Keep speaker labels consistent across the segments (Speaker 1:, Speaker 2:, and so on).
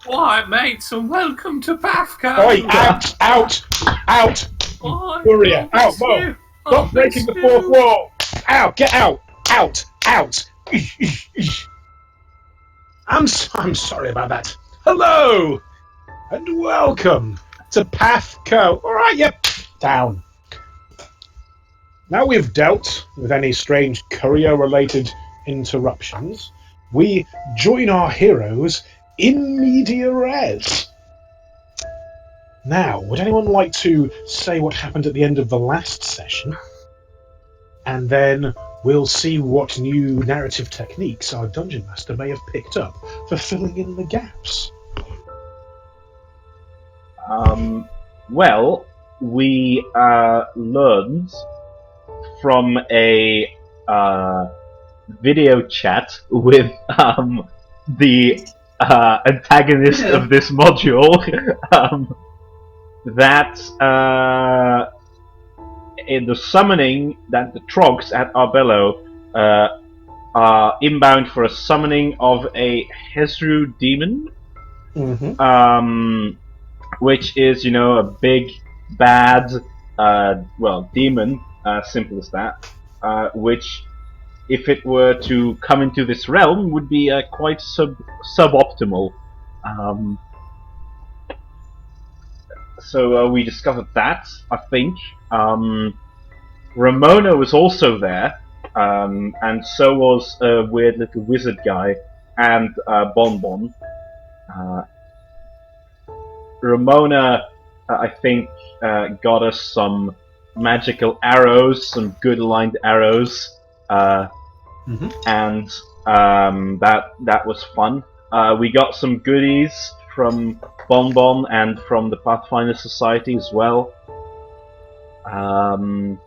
Speaker 1: Why, mates, and welcome to PATHCO.
Speaker 2: Oi, out!
Speaker 1: Oi,
Speaker 2: Courier, out, Mo! Stop breaking the fourth wall! Out, get out! I'm sorry about that. Hello, and welcome to PATHCO. All right, yep, down. Now we've dealt with any strange courier-related interruptions, we join our heroes in media res. Now, would anyone like to say what happened at the end of the last session? And then we'll see what new narrative techniques our Dungeon Master may have picked up for filling in the gaps.
Speaker 3: Well, we learned from a video chat with the antagonist of this module that in the summoning that the Trogs at Arbello are inbound for a summoning of a Hezru demon, which is, a big bad demon, simple as that, which, if it were to come into this realm, would be quite suboptimal. So we discovered that, I think. Ramona was also there, and so was a weird little wizard guy, and Bonbon. Ramona, I think, got us some magical arrows, some good aligned arrows, and that was fun. We got some goodies from Bonbon and from the Pathfinder Society as well. And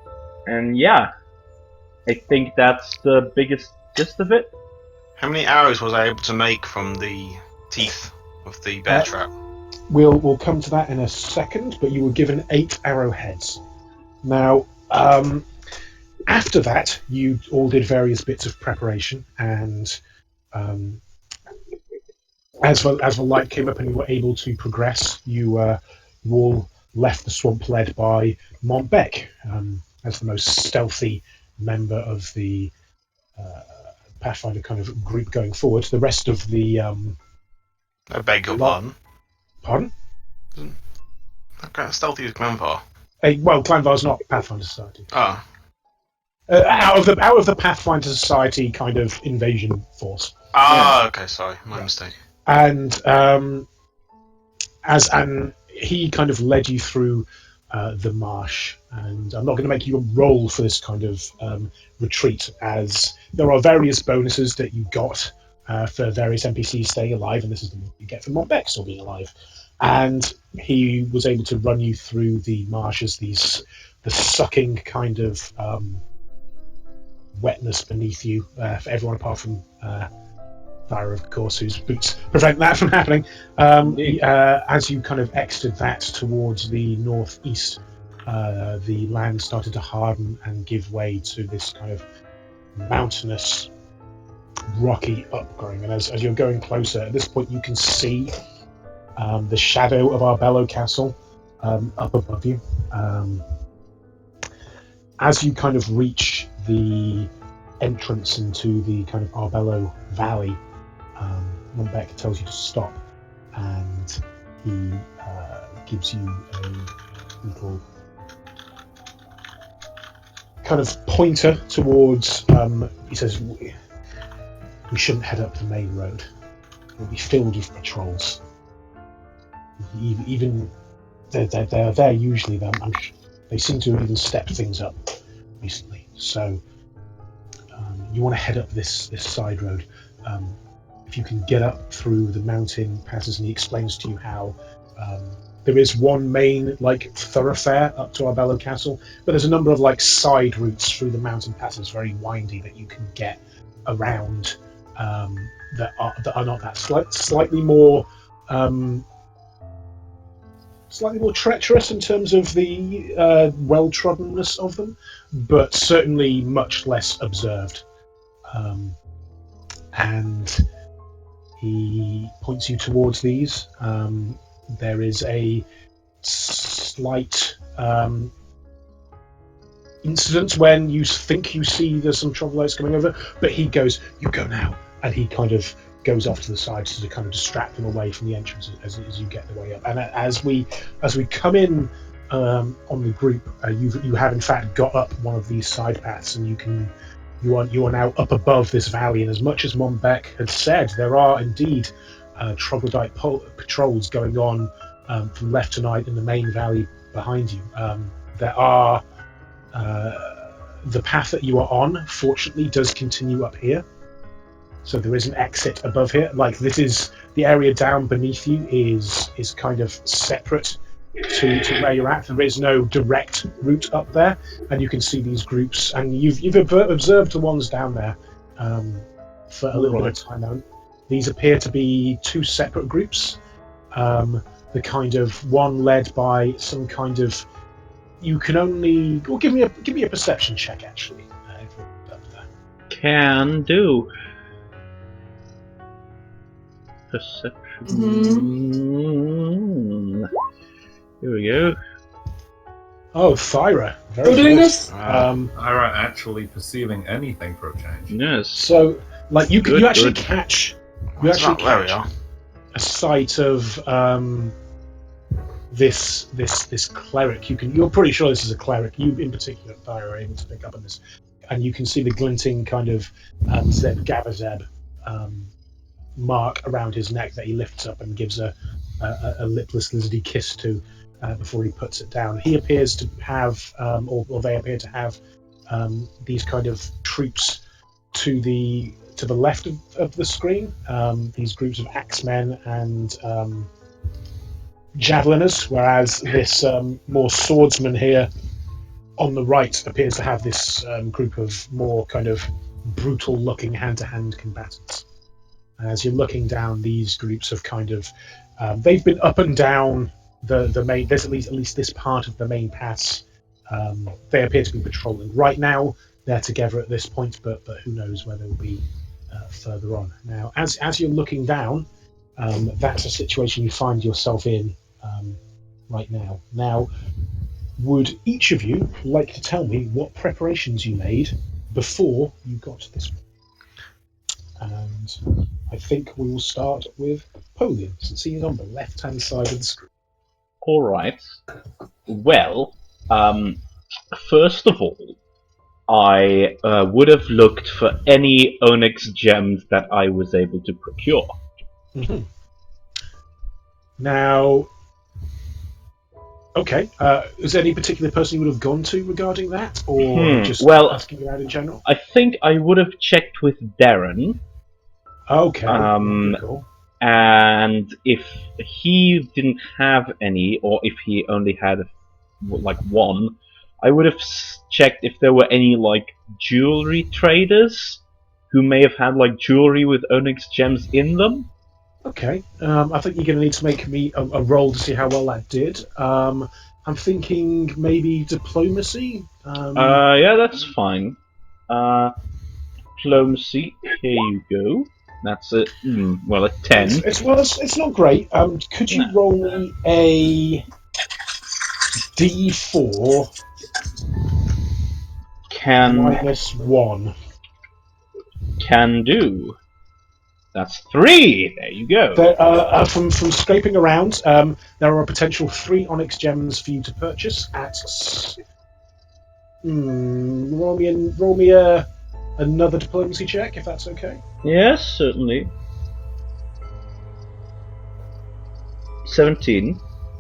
Speaker 3: yeah, I think that's the biggest gist of it.
Speaker 4: How many arrows was I able to make from the teeth of the bear trap?
Speaker 2: We'll come to that in a second, but you were given 8 arrowheads. Now, after that, you all did various bits of preparation, and as the light came up and you were able to progress, you all left the swamp led by Montbec as the most stealthy member of the Pathfinder kind of group going forward. The rest of the...
Speaker 4: I beg your pardon?
Speaker 2: Pardon?
Speaker 4: Stealthy as Clanvar.
Speaker 2: Well, Clanvar's not Pathfinder Society.
Speaker 4: Ah.
Speaker 2: Out of the Pathfinder Society kind of invasion force.
Speaker 4: Ah, yeah. Okay, sorry, my mistake.
Speaker 2: And he kind of led you through the marsh, and I'm not going to make you roll for this kind of retreat, as there are various bonuses that you got for various NPCs staying alive, and this is the one you get for Montbec still being alive. And he was able to run you through the marshes, the sucking kind of wetness beneath you, for everyone apart from Thyra, of course, whose boots prevent that from happening. As you kind of exited that towards the northeast, the land started to harden and give way to this kind of mountainous, rocky upgrowing. And as you're going closer, at this point you can see the shadow of Arbello Castle up above you. As you kind of reach the entrance into the kind of Arbello Valley, Montbec tells you to stop, and he gives you a little kind of pointer towards, he says, we shouldn't head up the main road. It'll be filled with patrols. Even they're there usually. They seem to have even stepped things up recently. So you want to head up this side road. If you can get up through the mountain passes, and he explains to you how there is one main thoroughfare up to Arbello Castle, but there's a number of side routes through the mountain passes, very windy, that you can get around that are not that slightly more treacherous in terms of the well-troddenness of them, but certainly much less observed. And He points you towards these. There is a slight incident when you think you see there's some troglodytes coming over, but he goes, "You go now," and he kind of goes off to the side to kind of distract them away from the entrance as you get the way up. And as we come in on the group, you have in fact got up one of these side paths, and you are now up above this valley. And as much as Monbeck had said, there are indeed troglodyte patrols going on from left to right in the main valley behind you. There are the path that you are on, fortunately, does continue up here. So there is an exit above here. Like, this is the area down beneath you is kind of separate to where you're at. There is no direct route up there, and you can see these groups. And you've observed the ones down there for a little bit of time now. These appear to be two separate groups. The kind of one led by some kind of. You can only. Well, give me a perception check, actually.
Speaker 3: Can do. Perception. Here we go.
Speaker 2: Oh, Thyra. Very
Speaker 5: We're doing
Speaker 2: good.
Speaker 5: this?
Speaker 1: Ira actually perceiving anything for a change.
Speaker 3: Yes.
Speaker 2: So, like, you actually
Speaker 3: good.
Speaker 2: catch. You
Speaker 4: That's
Speaker 2: actually
Speaker 4: not where we
Speaker 2: catch
Speaker 4: are.
Speaker 2: a sight of this cleric. You're pretty sure this is a cleric. You in particular, Thyra, are able to pick up on this, and you can see the glinting kind of Zeb Gavazeb mark around his neck that he lifts up and gives a lipless lizardy kiss to before he puts it down. He appears to have, or they appear to have, these kind of troops to the left of the screen. These groups of axemen and javeliners, whereas this more swordsman here on the right appears to have this group of more kind of brutal-looking hand-to-hand combatants. As you're looking down, these groups have kind of they've been up and down the main. There's at least this part of the main pass. They appear to be patrolling right now. They're together at this point, but who knows where they'll be further on. Now, as you're looking down, that's a situation you find yourself in right now. Now, would each of you like to tell me what preparations you made before you got to this point? And I think we will start with Polian, since he is on the left-hand side of the screen.
Speaker 3: All right. Well, first of all, I would have looked for any onyx gems that I was able to procure.
Speaker 2: Mm-hmm. Now, okay, is there any particular person you would have gone to regarding that, or just asking around in general?
Speaker 3: I think I would have checked with Darren.
Speaker 2: Okay. Cool.
Speaker 3: And if he didn't have any, or if he only had like one, I would have checked if there were any like jewelry traders who may have had like jewelry with onyx gems in them.
Speaker 2: Okay. I think you're going to need to make me a roll to see how well that did. I'm thinking maybe diplomacy.
Speaker 3: Yeah, that's fine. Diplomacy. Here you go. That's a well, a 10.
Speaker 2: It's not great. Could you roll me a D4 -1?
Speaker 3: Can do. That's 3. There you go.
Speaker 2: From scraping around, there are a potential 3 onyx gems for you to purchase at. Roll me another diplomacy check, if that's okay.
Speaker 3: Yes, certainly. 17.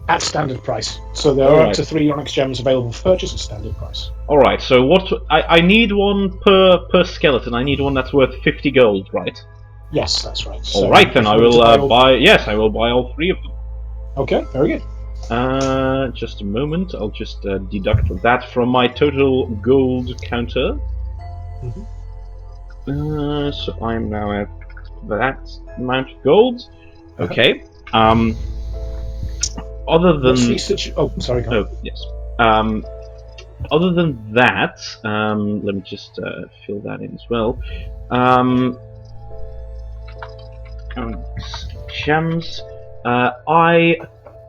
Speaker 2: At standard price. So there are up to 3 onyx gems available for purchase at standard price.
Speaker 3: Alright, so what I need one per skeleton. I need one that's worth 50 gold, right?
Speaker 2: Yes, that's right. So
Speaker 3: alright, then I will buy I will buy all 3 of them.
Speaker 2: Okay, very good.
Speaker 3: Just a moment, I'll just deduct that from my total gold counter.
Speaker 2: Mm-hmm.
Speaker 3: So I'm now at that amount of gold. Okay. Other than
Speaker 2: sorry. Go on.
Speaker 3: Yes. Other than that, let me just fill that in as well. Gems. I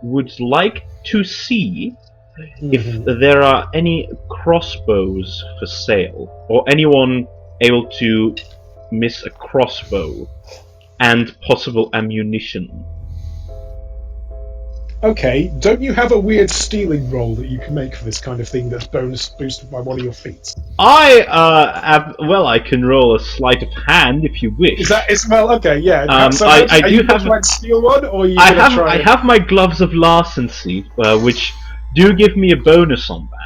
Speaker 3: would like to see if there are any crossbows for sale, or anyone able to miss a crossbow, and possible ammunition.
Speaker 2: Okay, don't you have a weird stealing roll that you can make for this kind of thing that's bonus boosted by one of your feats?
Speaker 3: I I can roll a sleight of hand if you wish.
Speaker 2: Is well, okay, yeah. So
Speaker 3: I
Speaker 2: are
Speaker 3: do
Speaker 2: you going
Speaker 3: have-
Speaker 2: to try and steal one, or are you
Speaker 3: I
Speaker 2: going to try?
Speaker 3: have my gloves of larcency, which do give me a bonus on that.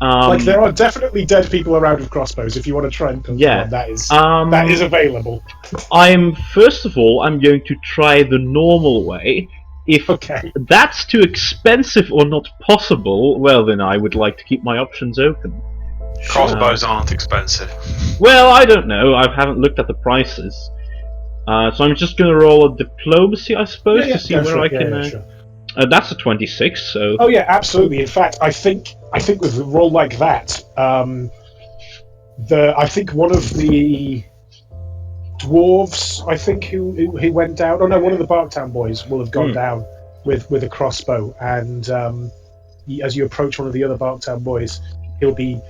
Speaker 2: Like there are definitely dead people around with crossbows. If you want to try and pilfer
Speaker 3: Yeah.
Speaker 2: one, that is available.
Speaker 3: First of all, I'm going to try the normal way. If
Speaker 2: Okay.
Speaker 3: that's too expensive or not possible, well then I would like to keep my options open.
Speaker 4: Crossbows aren't expensive.
Speaker 3: Well, I don't know. I haven't looked at the prices. So I'm just going to roll a diplomacy, I suppose, to see where I can.
Speaker 2: Sure.
Speaker 3: That's a 26. So.
Speaker 2: Oh yeah, absolutely. In fact, I think with a roll like that, I think one of the dwarves, I think who went down. Oh no, one of the Barktown boys will have gone down with a crossbow, and as you approach one of the other Barktown boys, he'll be,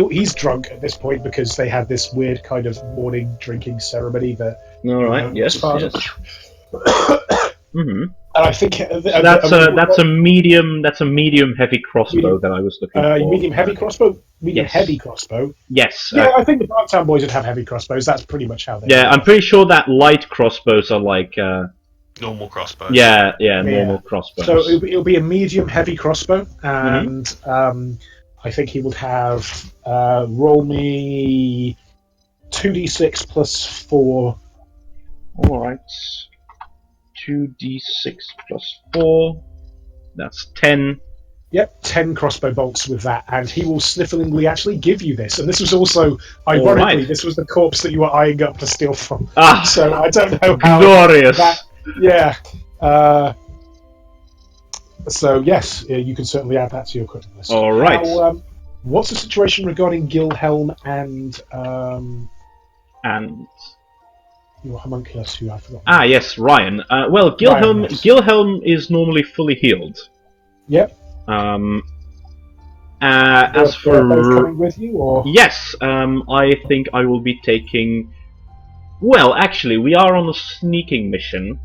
Speaker 2: he's drunk at this point because they had this weird kind of morning drinking ceremony that.
Speaker 3: All right. Yes.
Speaker 2: Mm-hmm. And I think
Speaker 3: that's a medium heavy crossbow that I was looking for.
Speaker 2: Medium heavy crossbow.
Speaker 3: Yes.
Speaker 2: Heavy crossbow.
Speaker 3: Yes.
Speaker 2: Yeah, I think the Barktown boys would have heavy crossbows. That's pretty much how they.
Speaker 3: Yeah, I'm pretty sure that light crossbows are like.
Speaker 4: Normal crossbows.
Speaker 3: Yeah, normal crossbows.
Speaker 2: So it'll be a medium heavy crossbow, and I think he would have roll me 2d6 plus 4.
Speaker 3: All right. 2d6 plus 4. That's 10.
Speaker 2: Yep, 10 crossbow bolts with that, and he will snifflingly actually give you this. And this was also, ironically, this was the corpse that you were eyeing up to steal from.
Speaker 3: Ah,
Speaker 2: so I don't know how.
Speaker 3: Glorious.
Speaker 2: Yeah. So yes, you can certainly add that to your equipment list.
Speaker 3: All right.
Speaker 2: Now, what's the situation regarding Gilhelm and your homunculus, who I forgot?
Speaker 3: Ah, yes, Ryan. Well, Gilhelm.
Speaker 2: Ryan, yes.
Speaker 3: Gilhelm is normally fully healed.
Speaker 2: Yep.
Speaker 3: As
Speaker 2: They're both
Speaker 3: for
Speaker 2: coming with you, or
Speaker 3: yes, I think I will be taking. Well, actually, we are on a sneaking mission.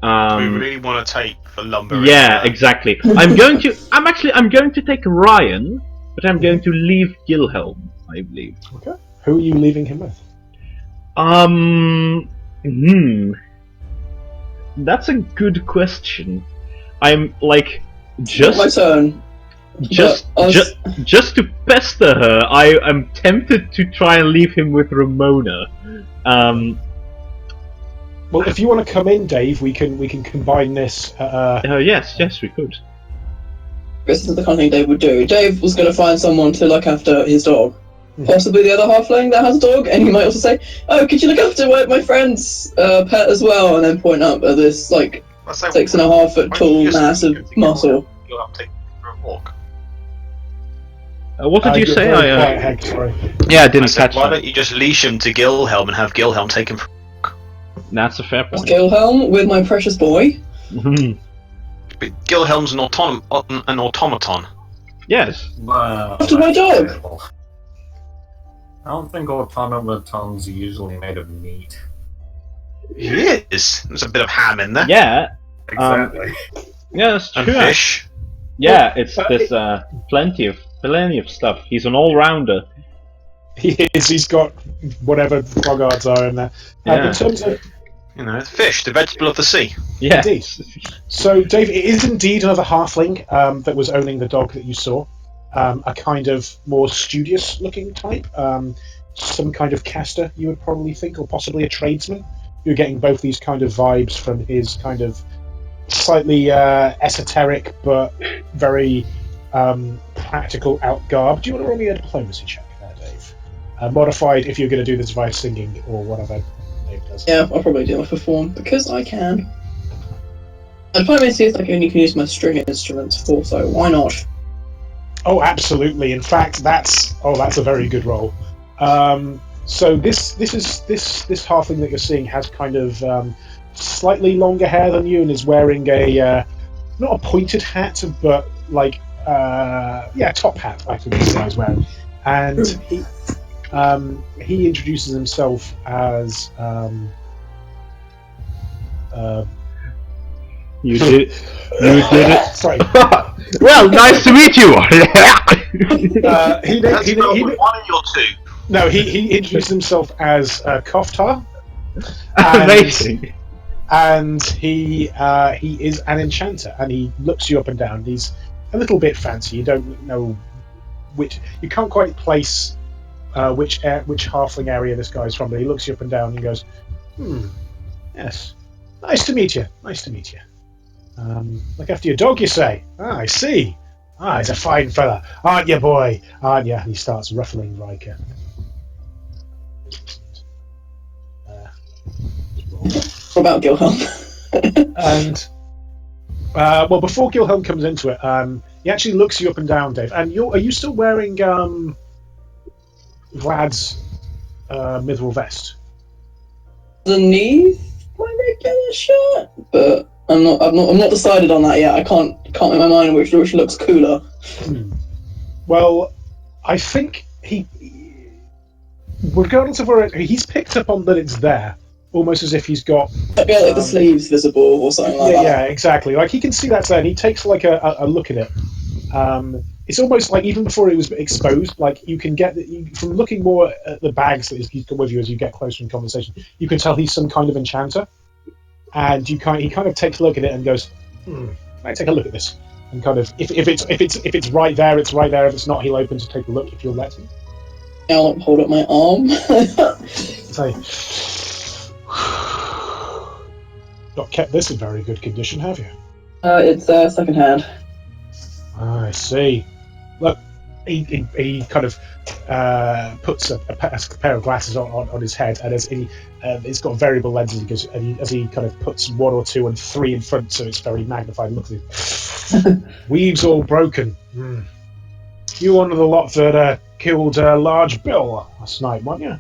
Speaker 4: We really want to take the lumber.
Speaker 3: Yeah, exactly. I'm going to take Ryan, but I'm going to leave Gilhelm, I believe.
Speaker 2: Okay. Who are you leaving him with?
Speaker 3: That's a good question. I'm like just
Speaker 5: my turn.
Speaker 3: Just to pester her, I am tempted to try and leave him with Ramona.
Speaker 2: Well, if you want to come in, Dave, we can combine this.
Speaker 3: Yes, we could.
Speaker 5: This is the kind of thing Dave would do. Dave was going to find someone to look after his dog. Possibly the other halfling that has a dog, and he might also say, "Oh, could you look after my friend's pet as well?" And then point up at this 6.5 foot tall, massive muscle.
Speaker 4: You'll have to take for a walk.
Speaker 3: What did you say?
Speaker 2: Sorry.
Speaker 3: Yeah, I didn't catch
Speaker 4: Why
Speaker 3: that.
Speaker 4: don't you just leash him to Gilhelm and have Gilhelm take him for a walk?
Speaker 3: That's a fair point.
Speaker 5: Gilhelm with my precious boy.
Speaker 4: But Gilhelm's an automaton.
Speaker 3: Yes.
Speaker 1: Well,
Speaker 5: After my dog.
Speaker 1: I don't think automatons are usually made of meat.
Speaker 4: It is. There's a bit of ham in there.
Speaker 3: Yeah.
Speaker 1: Exactly.
Speaker 3: Yeah, that's
Speaker 4: And
Speaker 3: true.
Speaker 4: fish.
Speaker 3: Yeah, there's plenty of stuff. He's an all-rounder.
Speaker 2: He is. He's got whatever boggards are in there.
Speaker 3: Yeah.
Speaker 2: In terms of
Speaker 4: Fish, the vegetable of the sea.
Speaker 3: Yeah.
Speaker 2: Indeed. So, Dave, it is indeed another halfling that was owning the dog that you saw. A kind of more studious-looking type. Some kind of caster, you would probably think, or possibly a tradesman. You're getting both these kind of vibes from his kind of slightly esoteric but very practical outgarb. Do you want to roll me a diplomacy check there, Dave? Modified if you're going to do this via singing or whatever Dave does.
Speaker 5: Yeah, I'll probably do my perform because I can. Diplomacy is like only can use my string instruments for, so why not?
Speaker 2: Oh, absolutely. In fact, that's a very good roll. So this halfling that you're seeing has kind of slightly longer hair than you, and is wearing a not a pointed hat, but like top hat. I think this guy's wearing, and he introduces himself as
Speaker 3: You did it.
Speaker 2: sorry.
Speaker 3: Well, nice to meet you.
Speaker 4: That's spelled with one in your two.
Speaker 2: No, he introduced himself as Koftar.
Speaker 3: Amazing.
Speaker 2: And he is an enchanter, and he looks you up and down. He's a little bit fancy. You don't know which. You can't quite place which halfling area this guy's from, but he looks you up and down and goes, yes, nice to meet you. Nice to meet you. Look after your dog, you say? Ah, I see. Ah, he's a fine fella, aren't you, boy? Aren't you? And he starts ruffling Riker.
Speaker 5: What about Gilhelm?
Speaker 2: And well, before Gilhelm comes into it, he actually looks you up and down, Dave. And are you still wearing Vlad's mithril vest?
Speaker 5: Underneath my regular shirt, but I'm not decided on that yet. I can't make my mind which looks cooler.
Speaker 2: Well, I think regardless of where he's picked up on that it's there, almost as if he's got
Speaker 5: Like the sleeves visible or something like that.
Speaker 2: Yeah, exactly. Like he can see that's there, and he takes like a look at it. It's almost like even before it was exposed, like you can get from looking more at the bags that he's got with you as you get closer in conversation, you can tell he's some kind of enchanter. And he kind of takes a look at it and goes, "I take a look at this." And kind of, if it's right there, it's right there. If it's not, he'll open to take a look if you'll let him.
Speaker 5: I'll hold up my arm.
Speaker 2: Say, not kept this in very good condition, have you?
Speaker 5: It's second hand.
Speaker 2: I see. Look, he kind of puts a pair of glasses on his head, and as it's got variable lenses, as he kind of puts 1 or 2 and 3 in front, so it's very magnified. Look at it. Weave's all broken. You one of the lot that killed Large Bill last night, weren't you?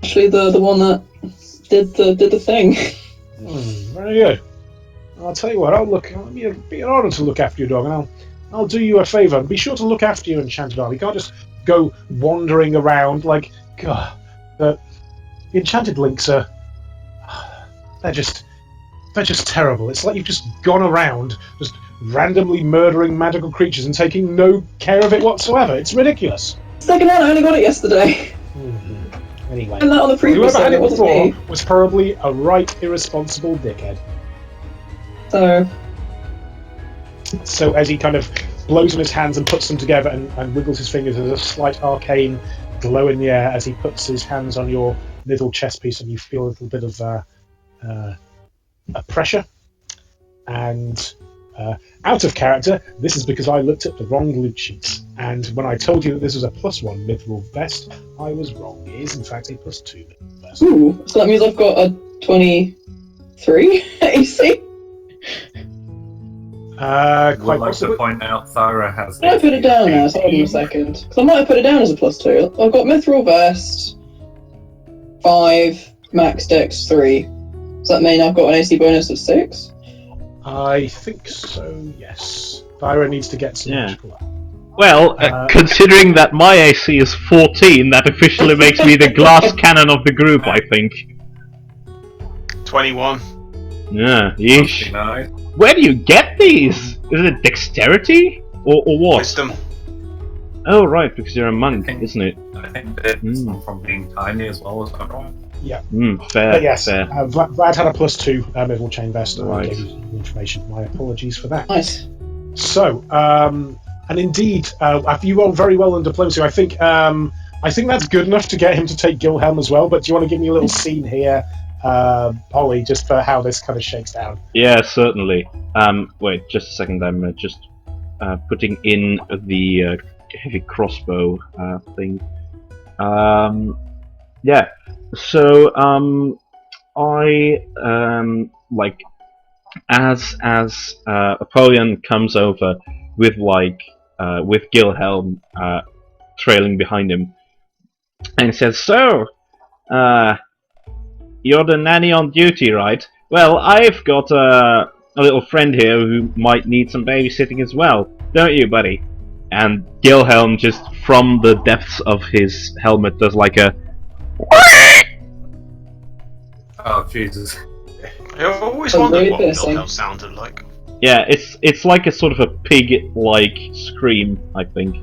Speaker 5: Actually, the one that did the thing.
Speaker 2: Very good. I'll tell you what. It'll be an honour to look after your dog, and I'll do you a favour. Be sure to look after your enchanted dog. You can't just go wandering around like God. The enchanted links are they're just terrible. It's like you've just gone around just randomly murdering magical creatures and taking no care of it whatsoever. It's ridiculous.
Speaker 5: Second hand, I only got it yesterday.
Speaker 2: Anyway,
Speaker 5: And that on the previous
Speaker 2: whoever had
Speaker 5: one,
Speaker 2: it
Speaker 5: it wasn't
Speaker 2: before
Speaker 5: me.
Speaker 2: was probably a right irresponsible dickhead. So as he kind of blows on his hands and puts them together and wiggles his fingers, there's a slight arcane glow in the air as he puts his hands on your little chest piece, and you feel a little bit of a pressure. And out of character, this is because I looked at the wrong loot sheets, and when I told you that this was a +1 mithril vest, I was wrong. It is in fact a +2 mithril vest.
Speaker 5: Ooh, so that means I've got a 23 AC?
Speaker 1: I'd
Speaker 2: Quite
Speaker 1: like
Speaker 2: possibly.
Speaker 1: to point out Thyra has.
Speaker 5: Did I put it down as? Hold on a second. Because I might have put it down as a +2. I've got mithril vest, 5, max dex 3. Does that mean I've got an AC bonus of 6?
Speaker 2: I think so, yes. Thyra needs to get some magical up.
Speaker 3: Well, considering that my AC is 14, that officially makes me the glass cannon of the group, I think.
Speaker 4: 21.
Speaker 3: Yeah, yeesh.
Speaker 1: Nice.
Speaker 3: Where do you get these? Is it dexterity? Or what?
Speaker 4: Wisdom.
Speaker 3: Oh, right, because you're a monk, isn't it?
Speaker 1: I think it's from being tiny as well as that right?
Speaker 2: Yeah.
Speaker 3: Fair,
Speaker 2: But yes,
Speaker 3: fair.
Speaker 2: Vlad had a +2 mithril chain vest, and I
Speaker 3: Right.
Speaker 2: gave you the information. My apologies for that.
Speaker 5: Nice.
Speaker 2: So, and indeed, you rolled very well in diplomacy. I think that's good enough to get him to take Gilhelm as well. But do you want to give me a little scene here, Polly, just for how this kind of shakes down?
Speaker 3: Yeah, certainly. Wait, just a second. I'm just putting in the heavy crossbow thing. Yeah. So I like as Apollyon comes over with with Gilhelm trailing behind him. and he says, "So, you're the nanny on duty, right? Well, I've got a little friend here who might need some babysitting as well, don't you, buddy?" And Gilhelm, just from the depths of his helmet, does like a.
Speaker 1: Oh Jesus!
Speaker 4: I always
Speaker 5: Oh,
Speaker 4: wondered
Speaker 5: really
Speaker 4: what
Speaker 5: piercing.
Speaker 4: Wilhelm sounded like.
Speaker 3: Yeah, it's like a sort of a pig-like scream, I think.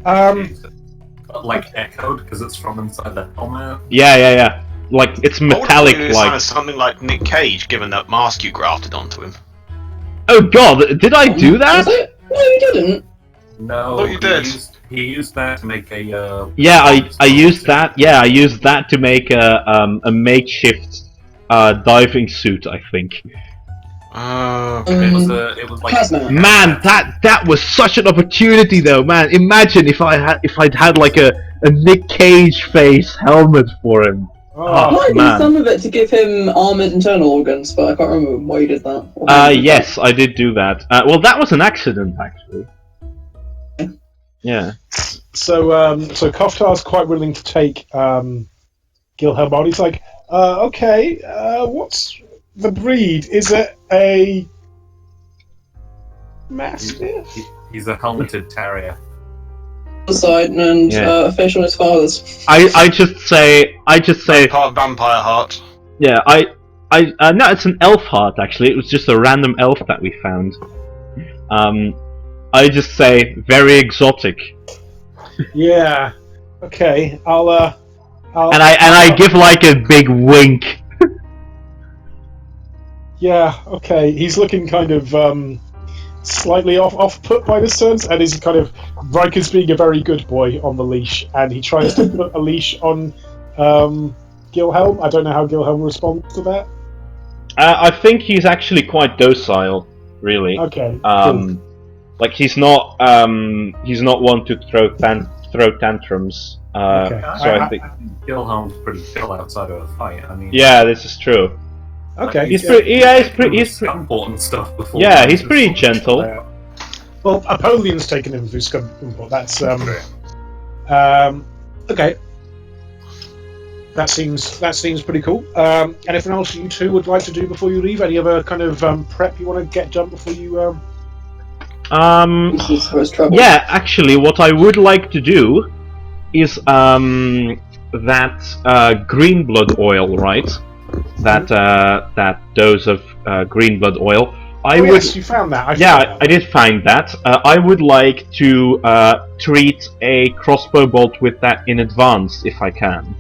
Speaker 1: Jesus. Like echoed because it's from inside the helmet.
Speaker 3: Yeah. Like it's
Speaker 4: I would've
Speaker 3: metallic,
Speaker 4: thought it
Speaker 3: like.
Speaker 4: sounded something like Nick Cage, given that mask you grafted onto him.
Speaker 3: Oh God, did I do
Speaker 5: Was
Speaker 3: that?
Speaker 5: it? No, you didn't.
Speaker 1: No,
Speaker 4: thought you did.
Speaker 1: He used that to make a.
Speaker 3: Yeah, I used that. Yeah, I used that to make a makeshift diving suit, I think.
Speaker 1: It was like
Speaker 5: Hazmat.
Speaker 3: Man, that was such an opportunity, though. Man, imagine if I'd had like a Nick Cage face helmet for him.
Speaker 2: Oh,
Speaker 5: Might
Speaker 3: man.
Speaker 5: be some of it to give him armoured internal organs, but I can't remember why you did that. Or how you did
Speaker 3: Yes, I did do that. Well, that was an accident, actually. Yeah.
Speaker 2: so Koftar's quite willing to take Gilhelm on. He's like, okay, what's the breed? Is it a mastiff?
Speaker 1: he's a helmeted terrier.
Speaker 5: that. Side and
Speaker 3: Yeah.
Speaker 5: a fish on his father's.
Speaker 3: I just say,
Speaker 4: Part vampire heart.
Speaker 3: yeah. No, it's an elf heart. Actually, it was just a random elf that we found. I just say very exotic,
Speaker 2: Yeah. Okay. I'll
Speaker 3: and I give like a big wink.
Speaker 2: Yeah. Okay. He's looking kind of slightly off put by this turns, and he's kind of Riker's being a very good boy on the leash, and he tries to put a leash on Gilhelm. I don't know how Gilhelm responds to that.
Speaker 3: I think he's actually quite docile, really.
Speaker 2: Okay. Cool.
Speaker 3: Like he's not one to throw tantrums.
Speaker 2: Okay.
Speaker 3: So I think
Speaker 1: Gilhelm's pretty chill outside of a fight. I mean,
Speaker 3: yeah, this is true.
Speaker 2: Okay.
Speaker 3: He's
Speaker 2: yeah.
Speaker 3: pretty. Yeah, he's pretty.
Speaker 1: important stuff before.
Speaker 3: Yeah, he's pretty gentle.
Speaker 2: Well, Apollion's taken him through scum import. That's okay. That seems pretty cool. Anything else you two would like to do before you leave? Any other kind of prep you want to get done before you?
Speaker 5: This is for his trouble.
Speaker 3: Yeah, actually, what I would like to do is that green blood oil, right? That dose of green blood oil.
Speaker 2: Yes, you found that.
Speaker 3: I did find that. I would like to treat a crossbow bolt with that in advance, if I can.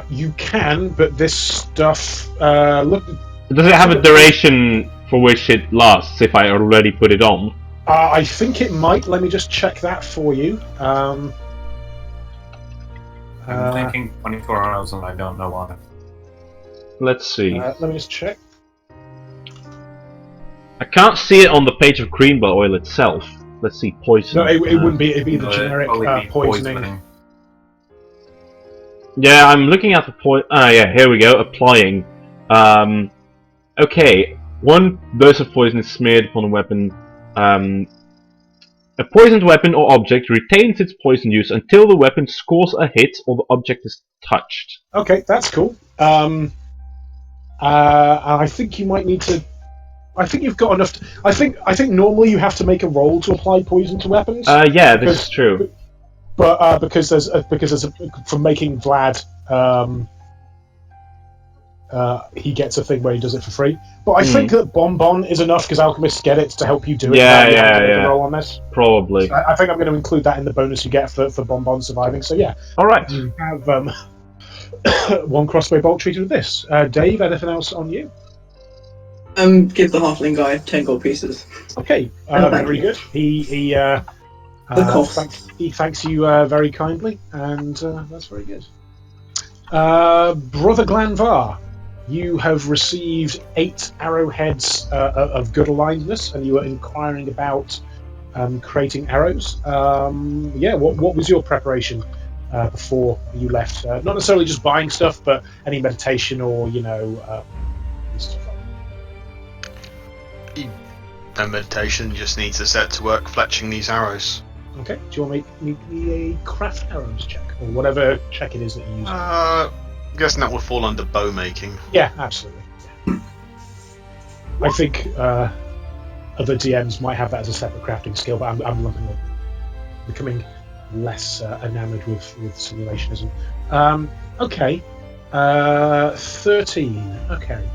Speaker 2: You can, but this stuff. Look.
Speaker 3: Does it have a duration for which it lasts if I already put it on?
Speaker 2: I think it might. Let me just check that for you.
Speaker 1: I'm thinking 24 hours, and I don't know why.
Speaker 3: Let's see.
Speaker 2: Let me just check.
Speaker 3: I can't see it on the page of green blood oil itself. Let's see, poison.
Speaker 2: No, it wouldn't be. It'd be the
Speaker 1: It'd
Speaker 2: generic
Speaker 1: probably be
Speaker 2: poisoning.
Speaker 3: Yeah, I'm looking at the point. Yeah, here we go. Applying. Okay, one dose of poison is smeared upon a weapon. A poisoned weapon or object retains its poison use until the weapon scores a hit or the object is touched.
Speaker 2: Okay, that's cool. I think you might need to. I think you've got enough. I think normally you have to make a roll to apply poison to weapons.
Speaker 3: Yeah, this is true.
Speaker 2: But because there's from making Vlad, he gets a thing where he does it for free. But I think that Bonbon is enough because alchemists get it to help you do it.
Speaker 3: Yeah.
Speaker 2: Roll on this.
Speaker 3: Probably.
Speaker 2: So I think I'm going to include that in the bonus you get for Bonbon surviving. So yeah,
Speaker 3: All right.
Speaker 2: you have one crossbow bolt treated with this. Dave, anything else on you?
Speaker 5: Give the halfling guy 10 gold pieces.
Speaker 2: Okay,
Speaker 5: Thank
Speaker 2: very
Speaker 5: you.
Speaker 2: good. He
Speaker 5: cost.
Speaker 2: he thanks you very kindly, and that's very good. Brother Glanvar, you have received 8 arrowheads of good alignedness, and you were inquiring about creating arrows. What was your preparation before you left? Not necessarily just buying stuff, but any meditation or stuff like that.
Speaker 4: No meditation, just need to set to work fletching these arrows.
Speaker 2: Okay. Do you want to make me a craft arrows check or whatever check it is that you use?
Speaker 4: Guessing that would fall under bow making.
Speaker 2: Yeah, absolutely. I think other DMs might have that as a separate crafting skill, but I'm lumping them. Becoming less enamoured with simulationism. Okay. 13. Okay.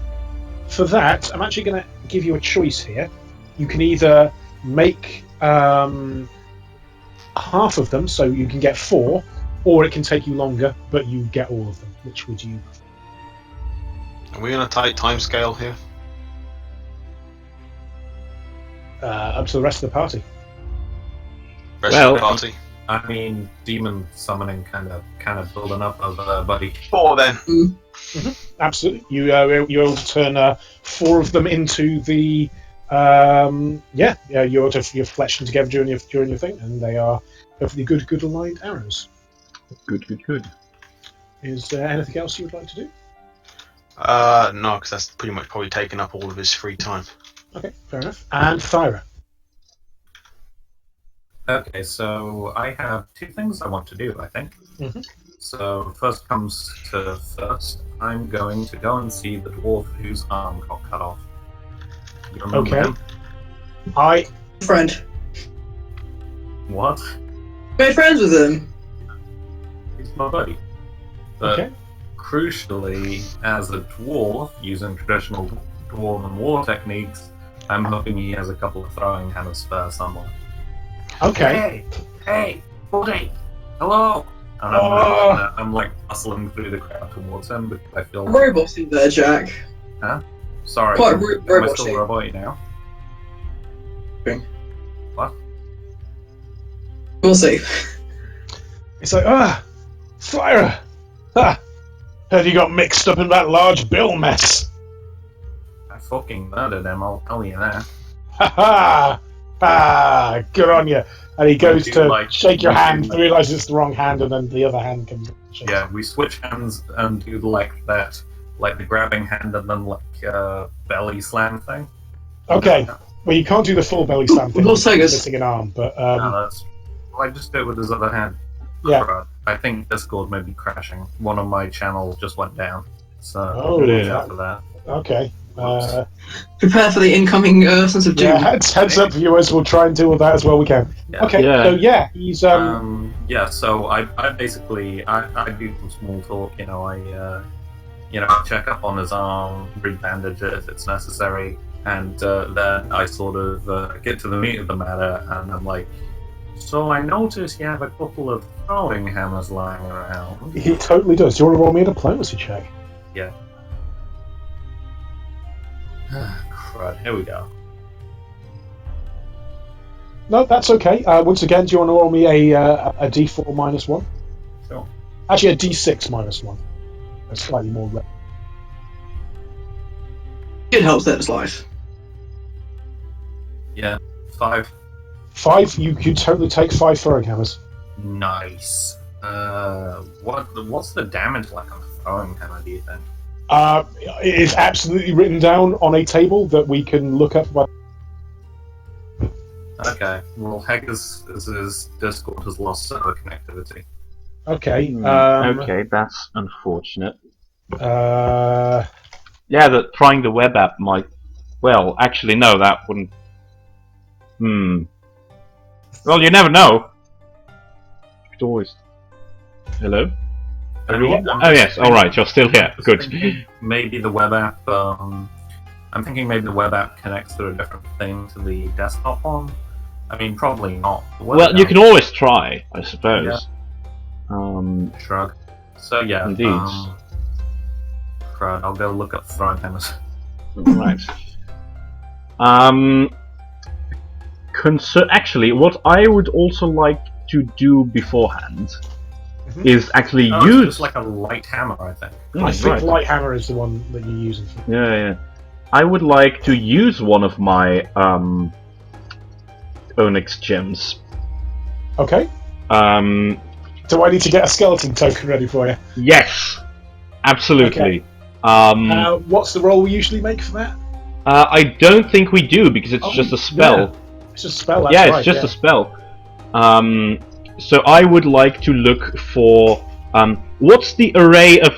Speaker 2: For that, I'm actually going to give you a choice here. You can either make half of them, so you can get 4, or it can take you longer, but you get all of them. Which would you?
Speaker 4: Are we on a tight time scale here?
Speaker 2: Up to the rest of the party.
Speaker 4: Rest of the party.
Speaker 1: I mean, demon summoning kind of building up over there, buddy.
Speaker 4: 4 then.
Speaker 2: Mm-hmm. Absolutely. You're able to turn 4 of them into the you're fletched them together during your thing, and they are perfectly good aligned arrows.
Speaker 3: Good.
Speaker 2: Is there anything else you would like to do?
Speaker 4: No, because that's pretty much probably taken up all of his free time.
Speaker 2: Okay, fair enough. And Thyra.
Speaker 1: Okay, so I have 2 things I want to do, I think.
Speaker 2: Mm-hmm.
Speaker 1: So first comes to first, I'm going to go and see the dwarf whose arm got cut off. You remember him?
Speaker 5: Friend.
Speaker 1: What?
Speaker 5: Made friends with him.
Speaker 1: He's my buddy. But
Speaker 2: Okay.
Speaker 1: crucially, as a dwarf, using traditional dwarven war techniques, I'm hoping he has a couple of throwing hammers spare somewhere.
Speaker 2: Okay.
Speaker 1: Hey, buddy, hello. And I'm like bustling through the crowd towards him because I feel.
Speaker 5: Roboty there, Jack.
Speaker 1: Sorry.
Speaker 5: Quite
Speaker 1: am I
Speaker 5: roboty.
Speaker 1: still roboty now?
Speaker 5: Okay.
Speaker 1: What?
Speaker 5: We'll see.
Speaker 2: It's like, Thyra! Heard you got mixed up in that large bill mess.
Speaker 1: I fucking murdered him. I'll tell you that.
Speaker 2: Good on you. And he goes
Speaker 1: do
Speaker 2: to
Speaker 1: like-
Speaker 2: shake your
Speaker 1: you do
Speaker 2: hand,
Speaker 1: like-
Speaker 2: realizes it's the wrong hand, and then the other hand comes.
Speaker 1: Yeah, we switch hands and do like that, like the grabbing hand and then like belly slam thing.
Speaker 2: Okay. Well, you can't do the full belly slam thing.
Speaker 5: We'll take
Speaker 2: You're
Speaker 5: us.
Speaker 2: missing an arm, but
Speaker 1: No, that's. Well, I just do it with his other hand.
Speaker 2: Yeah.
Speaker 1: Crud. I think Discord may be crashing. One of my channels just went down. So
Speaker 2: Oh,
Speaker 1: watch
Speaker 3: yeah.
Speaker 1: out for that.
Speaker 2: okay.
Speaker 5: Prepare for the incoming sense of doom.
Speaker 2: Yeah, heads up, viewers. We'll try and deal with that as well we can.
Speaker 1: Yeah.
Speaker 2: Okay.
Speaker 3: Yeah.
Speaker 2: So yeah, he's
Speaker 1: Yeah, so I basically I do some small talk, I check up on his arm, rebandage it if it's necessary, and then I sort of get to the meat of the matter, and I'm like, so I notice you have a couple of throwing hammers lying around.
Speaker 2: he totally does. Do you want to roll me a diplomacy check?
Speaker 1: Crud, here we go.
Speaker 2: No, that's okay. Once again, do you want to roll me a D4 -1?
Speaker 1: Sure.
Speaker 2: Actually, a D6 -1. That's slightly more rare.
Speaker 5: It helps Dead's life.
Speaker 1: Yeah, 5.
Speaker 2: 5. You could totally take 5 throwing hammers.
Speaker 1: Nice. What's the damage like on a throwing hammer, do you think?
Speaker 2: It is absolutely written down on a table that we can look up.
Speaker 1: Okay, well, Heck his Discord has lost server connectivity.
Speaker 2: Okay.
Speaker 3: Okay, that's unfortunate.
Speaker 2: Uh,
Speaker 3: Yeah, trying the web app might. Well, actually, no, that wouldn't. Well, you never know. You could always. Hello? Everyone?
Speaker 1: I'm
Speaker 3: Oh yes, alright, you're still here.
Speaker 1: just
Speaker 3: Good.
Speaker 1: thinking Maybe the web app. I'm thinking maybe the web app connects to a different thing to the desktop one. I mean, probably not. The web
Speaker 3: Well, you
Speaker 1: app-
Speaker 3: can always try, I suppose.
Speaker 1: Shrug. So yeah.
Speaker 3: Indeed.
Speaker 1: Crud, I'll go look up throwing hammers.
Speaker 3: Right. Actually, what I would also like to do beforehand
Speaker 2: Mhm.
Speaker 3: is actually
Speaker 1: Oh, it's
Speaker 3: use.
Speaker 1: just like a light hammer, I think.
Speaker 2: I think
Speaker 3: Right.
Speaker 2: Lighthammer is the one that you're using.
Speaker 3: Yeah. I would like to use one of my Onyx gems.
Speaker 2: Okay. Do I need to get a skeleton token ready for you?
Speaker 3: Yes, absolutely.
Speaker 2: What's the roll we usually make for that?
Speaker 3: I don't think we do because it's
Speaker 2: Oh,
Speaker 3: just a spell.
Speaker 2: It's just a spell. That's
Speaker 3: Yeah,
Speaker 2: right,
Speaker 3: it's just a spell. So I would like to look for what's the array of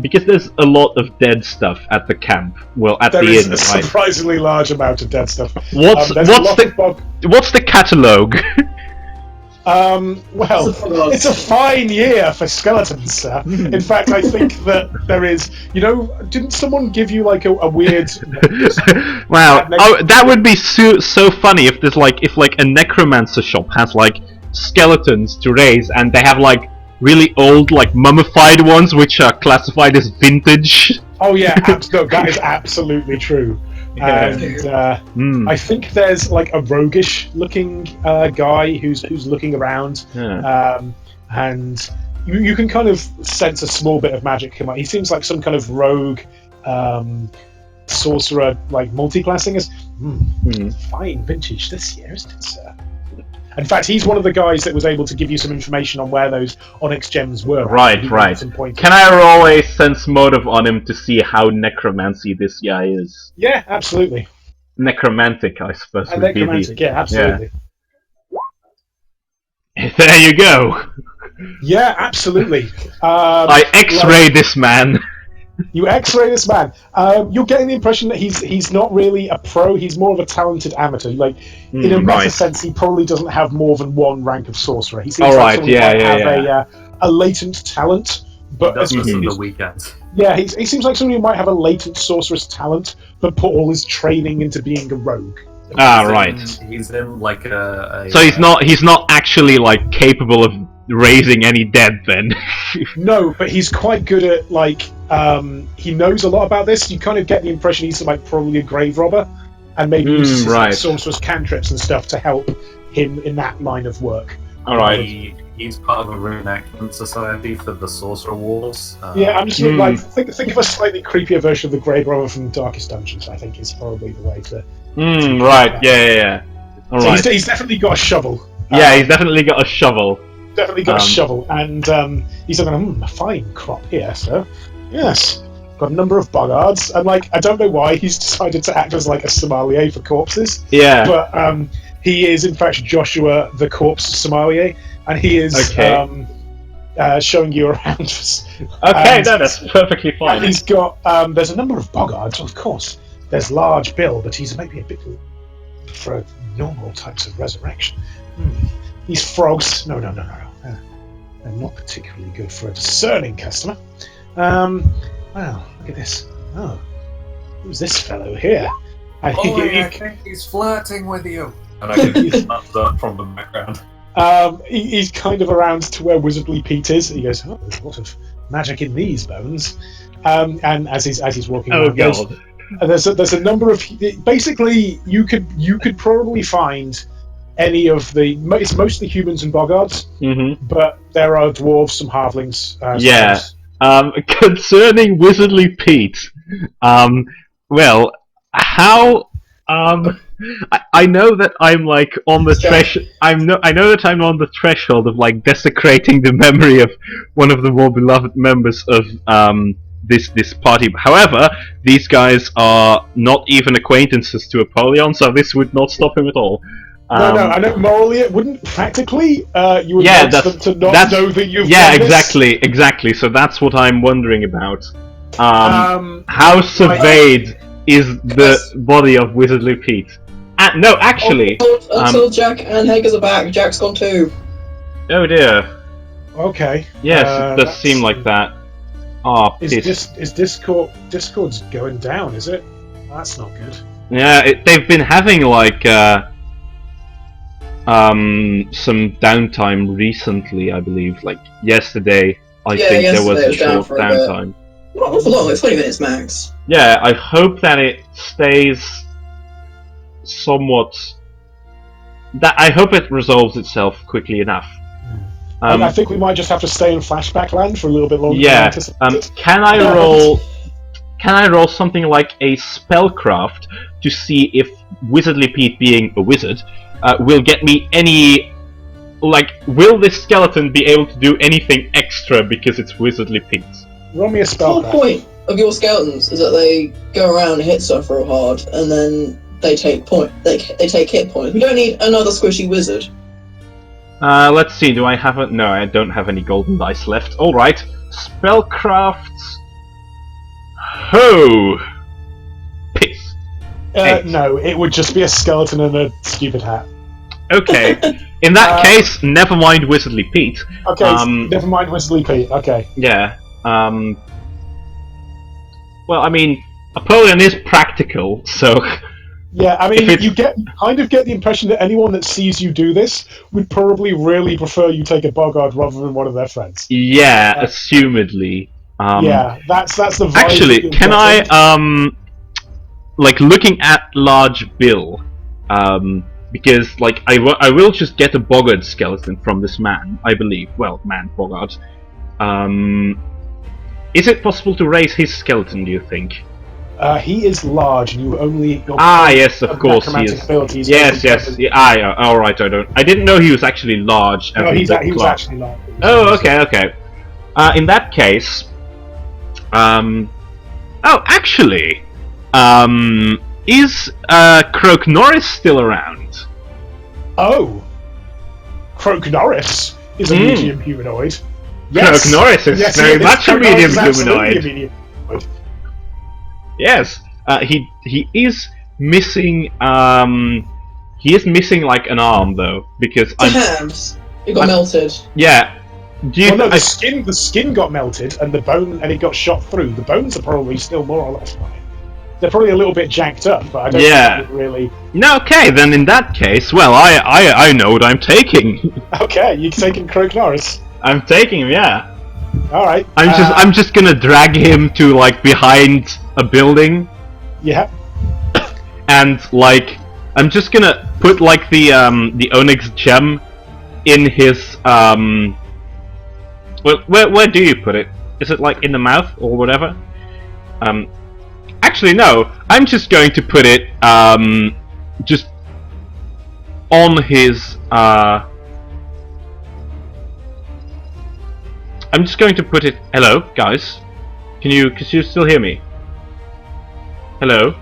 Speaker 3: because there's a lot of dead stuff at the camp. Well, at
Speaker 2: There
Speaker 3: the
Speaker 2: is
Speaker 3: inn,
Speaker 2: a
Speaker 3: right?
Speaker 2: surprisingly large amount of dead stuff.
Speaker 3: What's
Speaker 2: There's a lot
Speaker 3: the
Speaker 2: of bug.
Speaker 3: what's the catalogue?
Speaker 2: Well, it's a fine year for skeletons, sir. In fact, I think that there is. Didn't someone give you like a weird?
Speaker 3: Wow, that would be so funny if there's if a necromancer shop has skeletons to raise, and they have really old mummified ones which are classified as vintage.
Speaker 2: Oh yeah, no, that is absolutely true.
Speaker 3: Yeah.
Speaker 2: And I think there's a roguish looking guy who's looking around, and you can kind of sense a small bit of magic come out. He seems like some kind of rogue sorcerer, multi-classing as fine vintage this year, isn't it, sir? In fact, he's one of the guys that was able to give you some information on where those onyx gems were.
Speaker 3: Right. Can I roll a sense motive on him to see how necromancy this guy is?
Speaker 2: Yeah, absolutely.
Speaker 3: Necromantic, I suppose.
Speaker 2: Necromantic, yeah, absolutely.
Speaker 3: Yeah. There you go.
Speaker 2: Yeah, absolutely.
Speaker 3: I X-ray this man.
Speaker 2: You X-ray this man. You're getting the impression that he's not really a pro. He's more of a talented amateur. In a meta sense, he probably doesn't have more than one rank of sorcerer. He seems like someone who might have a latent talent, but
Speaker 1: That's just on the weekends.
Speaker 2: Yeah, he seems like someone who might have a latent sorcerer's talent, but put all his training into being a rogue.
Speaker 1: He's in a
Speaker 3: So he's not actually capable of raising any dead then.
Speaker 2: No, but he's quite good at he knows a lot about this. You kind of get the impression he's probably a grave robber, and maybe uses his sorcerer's cantrips and stuff to help him in that line of work.
Speaker 1: Alright. He's part of a reenactment society for the Sorcerer Wars.
Speaker 2: Yeah, I'm just think of a slightly creepier version of the grave robber from Darkest Dungeons. I think is probably the way to.
Speaker 3: Yeah. Alright.
Speaker 2: So he's definitely got a shovel.
Speaker 3: He's definitely got a shovel.
Speaker 2: Definitely got a shovel, and he's looking, a fine crop here, sir. Yes, got a number of boggards, and I don't know why he's decided to act as a sommelier for corpses.
Speaker 3: Yeah.
Speaker 2: But he is in fact Joshua the corpse sommelier, and he is showing you around.
Speaker 3: Okay, that's perfectly fine.
Speaker 2: And he's got there's a number of boggards, of course. There's Large Bill, but he's maybe a bit for normal types of resurrection. These frogs, no. They're not particularly good for a discerning customer. Wow, look at this. Oh, who's this fellow here?
Speaker 1: I think he's flirting with you. And I can see thumbs up from the background.
Speaker 2: He's kind of around to where Wizardly Pete is. He goes, there's a lot of magic in these bones. And as he's walking around, there's a number of. Basically, you could probably find any of the. It's mostly humans and boggards, but there are dwarves, some halflings.
Speaker 3: Concerning Wizardly Pete, well, how I know that I'm on the threshold. I know that I'm on the threshold of desecrating the memory of one of the more beloved members of this party. However, these guys are not even acquaintances to Apollyon, so this would not stop him at all.
Speaker 2: No, I know morally it wouldn't. Practically, you would want them to not know that you've done this.
Speaker 3: Exactly. So that's what I'm wondering about. How surveyed is the body of Wizardly Pete? No, actually...
Speaker 5: Until Jack and Haggers are back, Jack's gone too.
Speaker 3: Oh dear.
Speaker 2: Okay.
Speaker 3: Yes, it does seem like that. Oh,
Speaker 2: is Discord's going down, is it? That's not good.
Speaker 3: Yeah, they've been having some downtime recently, I believe. Yesterday, I think there was a short downtime.
Speaker 5: Not awful long, 20 minutes max.
Speaker 3: Yeah, I hope that it stays somewhat. I hope it resolves itself quickly enough.
Speaker 2: I think we might just have to stay in flashback land for a little bit longer.
Speaker 3: Yeah. Can I roll something like a spellcraft to see if Wizardly Pete, being a wizard, will get me any. Will this skeleton be able to do anything extra because it's Wizardly Pete?
Speaker 2: Roll me a spellcraft.
Speaker 5: The whole point of your skeletons is that they go around and hit stuff real hard, and then they take hit points. We don't need another squishy wizard.
Speaker 3: Let's see, do I have a... No, I don't have any golden dice left. Alright. Spellcraft... Ho! Piss. Eight.
Speaker 2: No, it would just be a skeleton and a stupid hat.
Speaker 3: Okay. In that case, never mind Wizardly Pete.
Speaker 2: Okay, never mind Wizardly Pete. Okay.
Speaker 3: Yeah. Well, I mean, Apollyon is practical, so...
Speaker 2: Yeah, I mean, you kind of get the impression that anyone that sees you do this would probably really prefer you take a boggart rather than one of their friends.
Speaker 3: Yeah, assumedly.
Speaker 2: Yeah, that's the vibe.
Speaker 3: Actually, can I, like, looking at large Bill, because, like, I will just get a boggart skeleton from this man, I believe. Well, man, boggart. Is it possible to raise his skeleton, do you think?
Speaker 2: He is large, and you only...
Speaker 3: Yes, of course he is. Yes. Yeah, alright, I didn't know he was actually large.
Speaker 2: No, he was actually large.
Speaker 3: Oh, okay. In that case... actually... is Croak Norris still around?
Speaker 2: Oh! Croak Norris is a medium humanoid.
Speaker 3: Yes. Croak Norris is very much a medium humanoid.
Speaker 2: humanoid.
Speaker 3: Yes, he is missing. He is missing like an arm though, because
Speaker 5: The hands. It got melted.
Speaker 3: Yeah.
Speaker 2: The skin got melted, and the bone, and it got shot through. The bones are probably still more or less fine. They're probably a little bit jacked up, but I don't think it really.
Speaker 3: No, okay, then in that case, well, I know what I'm taking.
Speaker 2: Okay, you're taking Croak Norris.
Speaker 3: I'm taking him, yeah.
Speaker 2: All right.
Speaker 3: I'm just gonna drag him to like behind a building.
Speaker 2: Yeah.
Speaker 3: And like I'm just gonna put like the onyx gem in his where do you put it? Is it like in the mouth or whatever? Actually no, I'm just going to put it just on his I'm just going to put it. Hello, guys. Can you still hear me? Hello.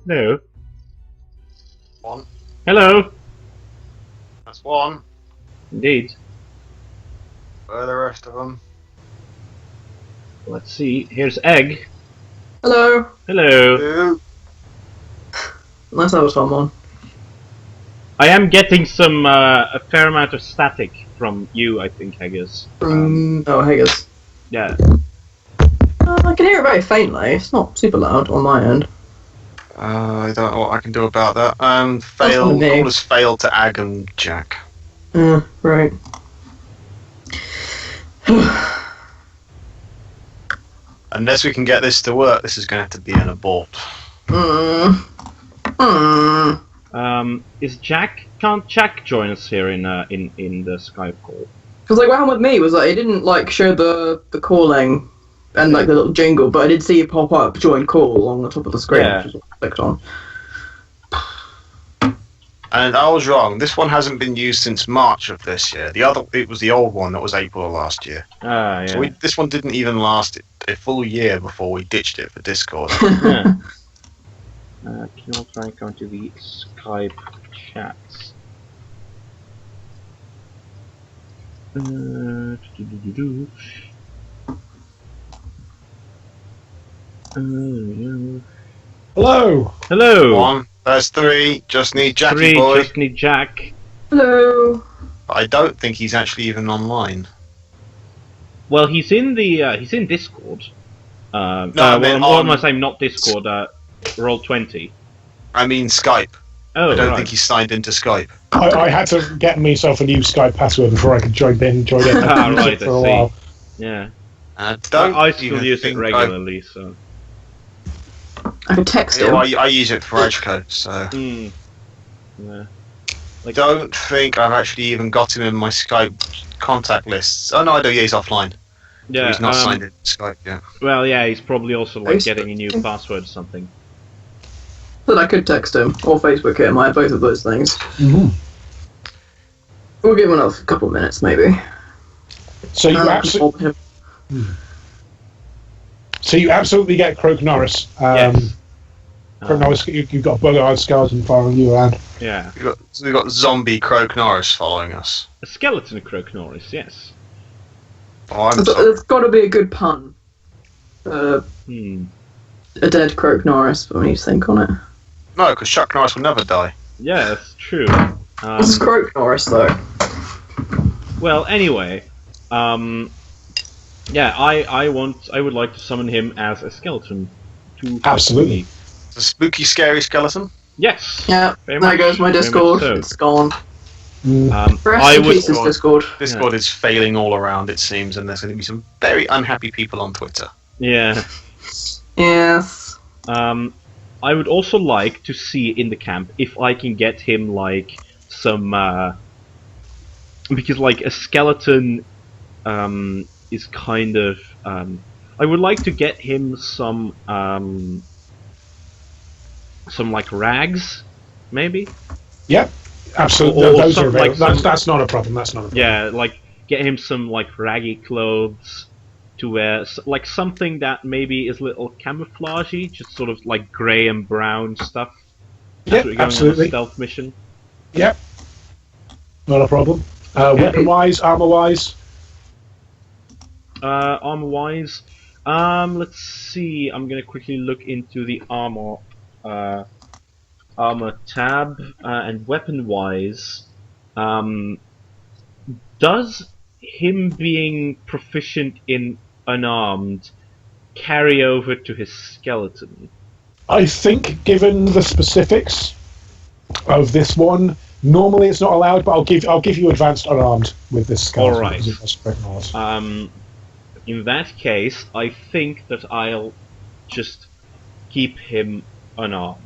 Speaker 3: Hello.
Speaker 4: One.
Speaker 3: Hello.
Speaker 4: That's one.
Speaker 3: Indeed.
Speaker 4: Where are the rest of them?
Speaker 3: Let's see. Here's Egg.
Speaker 5: Hello.
Speaker 3: Hello.
Speaker 4: Two.
Speaker 5: Nice to have someone.
Speaker 3: I am getting some a fair amount of static from you, I think, Haggis.
Speaker 5: Oh, Haggis.
Speaker 3: Yeah.
Speaker 5: I can hear it very faintly. It's not super loud on my end.
Speaker 4: I don't know what I can do about that.
Speaker 5: That's
Speaker 4: Fail.
Speaker 5: on me.
Speaker 4: Call has failed to Ag and Jack.
Speaker 5: Right.
Speaker 4: Unless we can get this to work, this is going to have to be an abort.
Speaker 3: Is Jack? Can't Jack join us here in the Skype call?
Speaker 5: Because like what happened with me was like it didn't like show the calling and like the little jingle, but I did see it pop up join call on the top of the screen,
Speaker 3: Yeah.
Speaker 5: which is what I clicked on.
Speaker 4: And I was wrong. This one hasn't been used since March of this year. It was the old one that was April of last year.
Speaker 3: Ah, yeah.
Speaker 4: So this one didn't even last a full year before we ditched it for Discord.
Speaker 3: Yeah. Can I try and go into the Skype chats?
Speaker 2: Hello.
Speaker 3: Hello.
Speaker 4: One, there's three. Just need Jackie
Speaker 3: Three,
Speaker 4: boy.
Speaker 3: just need Jack.
Speaker 5: Hello.
Speaker 4: But I don't think he's actually even online.
Speaker 3: Well, he's in Discord.
Speaker 4: I meant
Speaker 3: what am I
Speaker 4: on-
Speaker 3: saying? Not Discord. Roll20.
Speaker 4: I mean Skype.
Speaker 3: Oh,
Speaker 4: I don't
Speaker 3: right.
Speaker 4: think he's signed into Skype.
Speaker 2: I had to get myself a new Skype password before I could join in.
Speaker 3: Ah, right,
Speaker 2: for a
Speaker 3: I see.
Speaker 2: while.
Speaker 3: Yeah.
Speaker 4: I don't.
Speaker 3: I still
Speaker 4: even
Speaker 3: use it
Speaker 4: think
Speaker 3: regularly, so.
Speaker 5: I can text
Speaker 4: I,
Speaker 5: him.
Speaker 4: I use it for Edgeco, so.
Speaker 3: Mm. Yeah.
Speaker 4: I don't think I've actually even got him in my Skype contact lists. Oh no, I do. Yeah, he's offline. So
Speaker 3: Yeah.
Speaker 4: he's not signed into Skype yet.
Speaker 3: Well, yeah, he's probably also like
Speaker 5: Facebook.
Speaker 3: getting a new password or something.
Speaker 5: But I could text him or Facebook him. I have both of those things.
Speaker 2: Mm-hmm.
Speaker 5: We'll give him another couple of minutes, maybe.
Speaker 2: So you
Speaker 5: And I can
Speaker 2: absolutely,
Speaker 5: call him.
Speaker 2: absolutely get Croak Norris.
Speaker 3: Yes.
Speaker 2: Croak Norris, you've got bug-eyed skeleton following you around.
Speaker 3: Yeah.
Speaker 4: We've got zombie Croak Norris following us.
Speaker 3: A skeleton Croak Norris, yes.
Speaker 4: Oh, I'm sorry.
Speaker 5: There's got to be a good pun.
Speaker 3: Hmm.
Speaker 5: A dead Croak Norris, but we need to think on it.
Speaker 4: No, because Chuck Norris will never die.
Speaker 3: Yeah, that's true.
Speaker 5: This is Croak Norris, though.
Speaker 3: Well, anyway, yeah, I would like to summon him as a skeleton. To
Speaker 2: Absolutely.
Speaker 4: It's a spooky, scary skeleton.
Speaker 3: Yes.
Speaker 5: Yeah,
Speaker 3: Very
Speaker 5: there
Speaker 3: much-
Speaker 5: goes my
Speaker 3: very much
Speaker 5: Discord.
Speaker 3: so.
Speaker 5: It's gone.
Speaker 2: Mm.
Speaker 5: Rest
Speaker 3: I
Speaker 5: in
Speaker 3: would.
Speaker 5: pieces, Discord.
Speaker 4: Discord is failing all around, it seems, and there's going to be some very unhappy people on Twitter.
Speaker 3: Yeah.
Speaker 5: Yes.
Speaker 3: I would also like to see in the camp if I can get him like some because like a skeleton is kind of I would like to get him some like rags, maybe.
Speaker 2: Yep, absolutely.
Speaker 3: Or
Speaker 2: Those are
Speaker 3: something like
Speaker 2: available.
Speaker 3: some-
Speaker 2: That's not a problem. That's not a problem.
Speaker 3: Yeah, like get him some like raggy clothes to wear, like something that maybe is a little camouflagey, just sort of like grey and brown stuff. As
Speaker 2: Yep,
Speaker 3: we're going on a
Speaker 2: absolutely.
Speaker 3: stealth mission.
Speaker 2: Yep, not a problem. Weapon-wise, armor-wise.
Speaker 3: Armor-wise, let's see. I'm gonna quickly look into the armor tab and weapon-wise. Does him being proficient in unarmed carry over to his skeleton?
Speaker 2: I think, given the specifics of this one, normally it's not allowed, but I'll give you advanced unarmed with this skeleton.
Speaker 3: All right.
Speaker 2: because it was Croak Norris.
Speaker 3: In that case, I think that I'll just keep him unarmed.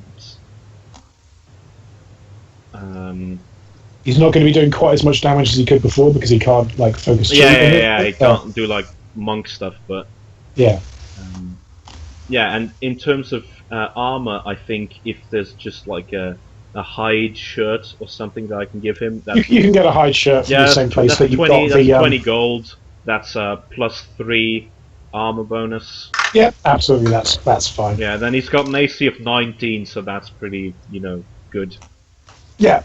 Speaker 2: He's not going to be doing quite as much damage as he could before because he can't like focus.
Speaker 3: Yeah, he can't do like monk stuff, but
Speaker 2: Yeah.
Speaker 3: yeah, and in terms of armor, I think if there's just like a hide shirt or something that I can give him, that's,
Speaker 2: You can get a hide shirt from
Speaker 3: yeah,
Speaker 2: the same place
Speaker 3: that's
Speaker 2: that you've
Speaker 3: 20,
Speaker 2: got
Speaker 3: that's
Speaker 2: the.
Speaker 3: 20 gold. That's +3 armor bonus.
Speaker 2: Yeah, absolutely. That's fine.
Speaker 3: Yeah, then he's got an AC of 19, so that's pretty, good.
Speaker 2: Yeah,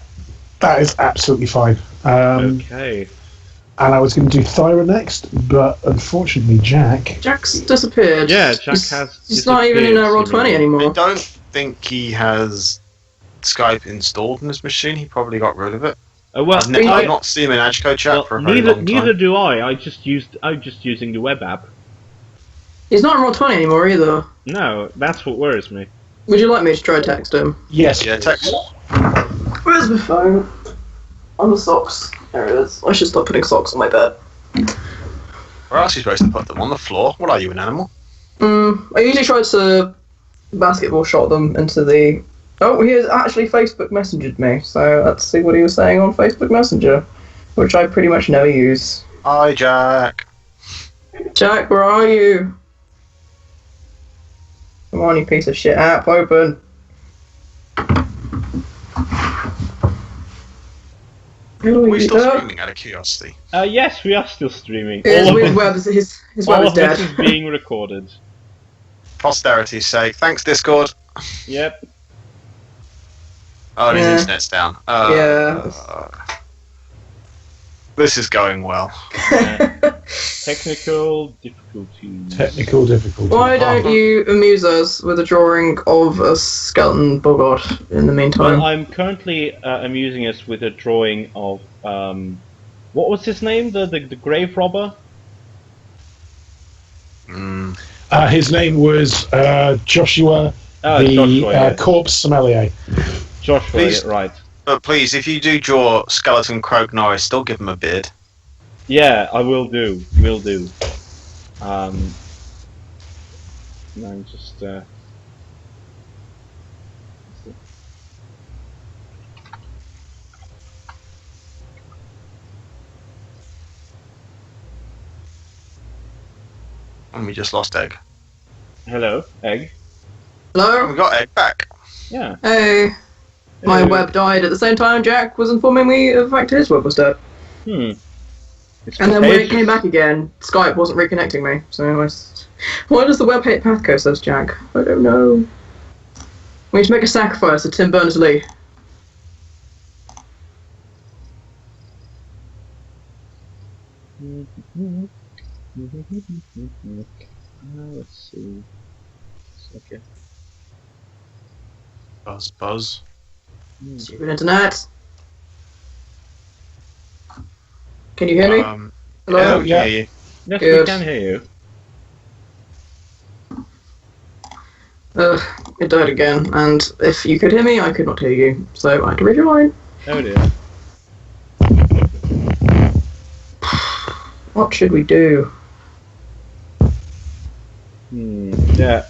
Speaker 2: that is absolutely fine.
Speaker 3: Okay.
Speaker 2: And I was going to do Thyra next, but unfortunately, Jack.
Speaker 5: Jack's disappeared.
Speaker 3: Yeah, Jack
Speaker 5: He's-
Speaker 3: has
Speaker 5: He's not even in
Speaker 3: disappeared,
Speaker 5: Roll 20
Speaker 3: seemingly.
Speaker 4: I
Speaker 5: anymore.
Speaker 4: don't think he has Skype installed in his machine. He probably got rid of it.
Speaker 3: Well,
Speaker 4: I've not seen him in Agco chat
Speaker 3: well,
Speaker 4: for a very
Speaker 3: neither
Speaker 4: long time.
Speaker 3: neither do I. I'm just using the web app.
Speaker 5: He's not in Roll 20 anymore either.
Speaker 3: No, that's what worries me.
Speaker 5: Would you like me to try text him?
Speaker 2: Yes.
Speaker 4: Yeah, text.
Speaker 5: Where's my phone? On the socks. There it is. I should stop putting socks on my bed.
Speaker 4: Where else are you supposed to put them? On the floor? What are you, an animal?
Speaker 5: I usually try to basketball shot them into the... Oh, he has actually Facebook Messengered me, so let's see what he was saying on Facebook Messenger, which I pretty much never use.
Speaker 4: Hi, Jack.
Speaker 5: Jack, where are you? Come on, you piece of shit app, open.
Speaker 4: Are we still streaming out of curiosity?
Speaker 3: Yes, we are still streaming.
Speaker 5: His
Speaker 3: All of
Speaker 5: web
Speaker 3: this,
Speaker 5: is his
Speaker 3: all
Speaker 5: web is
Speaker 3: of this
Speaker 5: dead.
Speaker 3: is being recorded.
Speaker 4: Posterity's sake. Thanks, Discord.
Speaker 3: Yep.
Speaker 4: Oh, his
Speaker 5: Yeah.
Speaker 4: internet's down.
Speaker 5: Yeah.
Speaker 4: This is going well.
Speaker 3: Technical difficulties.
Speaker 2: Technical difficulty.
Speaker 5: Why don't you amuse us with a drawing of a skeleton boggart in the meantime?
Speaker 3: Well, I'm currently amusing us with a drawing of what was his name? The grave robber.
Speaker 2: His name was Joshua,
Speaker 3: Oh,
Speaker 2: the
Speaker 3: Joshua, yes.
Speaker 2: corpse sommelier.
Speaker 3: Joshua,
Speaker 4: Please.
Speaker 3: right?
Speaker 4: But please, if you do draw Skeleton Croak Norris, still give him a beard.
Speaker 3: Yeah, I will do. Will do. I'm just.
Speaker 4: And we just lost Egg.
Speaker 3: Hello, Egg.
Speaker 4: We
Speaker 5: Hello?
Speaker 4: got Egg back.
Speaker 3: Yeah.
Speaker 5: Hey. My
Speaker 3: Hello.
Speaker 5: web died at the same time Jack was informing me of the fact his web was dead.
Speaker 3: It's
Speaker 5: And then when it
Speaker 3: page-
Speaker 5: came back again, Skype wasn't reconnecting me. So why does the web hate PATHCO, says Jack? I don't know. We need to make a sacrifice to Tim Berners-Lee.
Speaker 3: Let's see. Okay.
Speaker 4: Buzz, buzz.
Speaker 5: Stupid internet. Can you hear me?
Speaker 4: Yeah,
Speaker 5: Hello?
Speaker 4: we can
Speaker 2: Yeah.
Speaker 4: hear you.
Speaker 3: Yes,
Speaker 5: Good.
Speaker 3: we can hear you.
Speaker 5: It died again, and if you could hear me, I could not hear you, so I had to rejoin.
Speaker 3: Oh dear.
Speaker 5: What should we do?
Speaker 3: Yeah.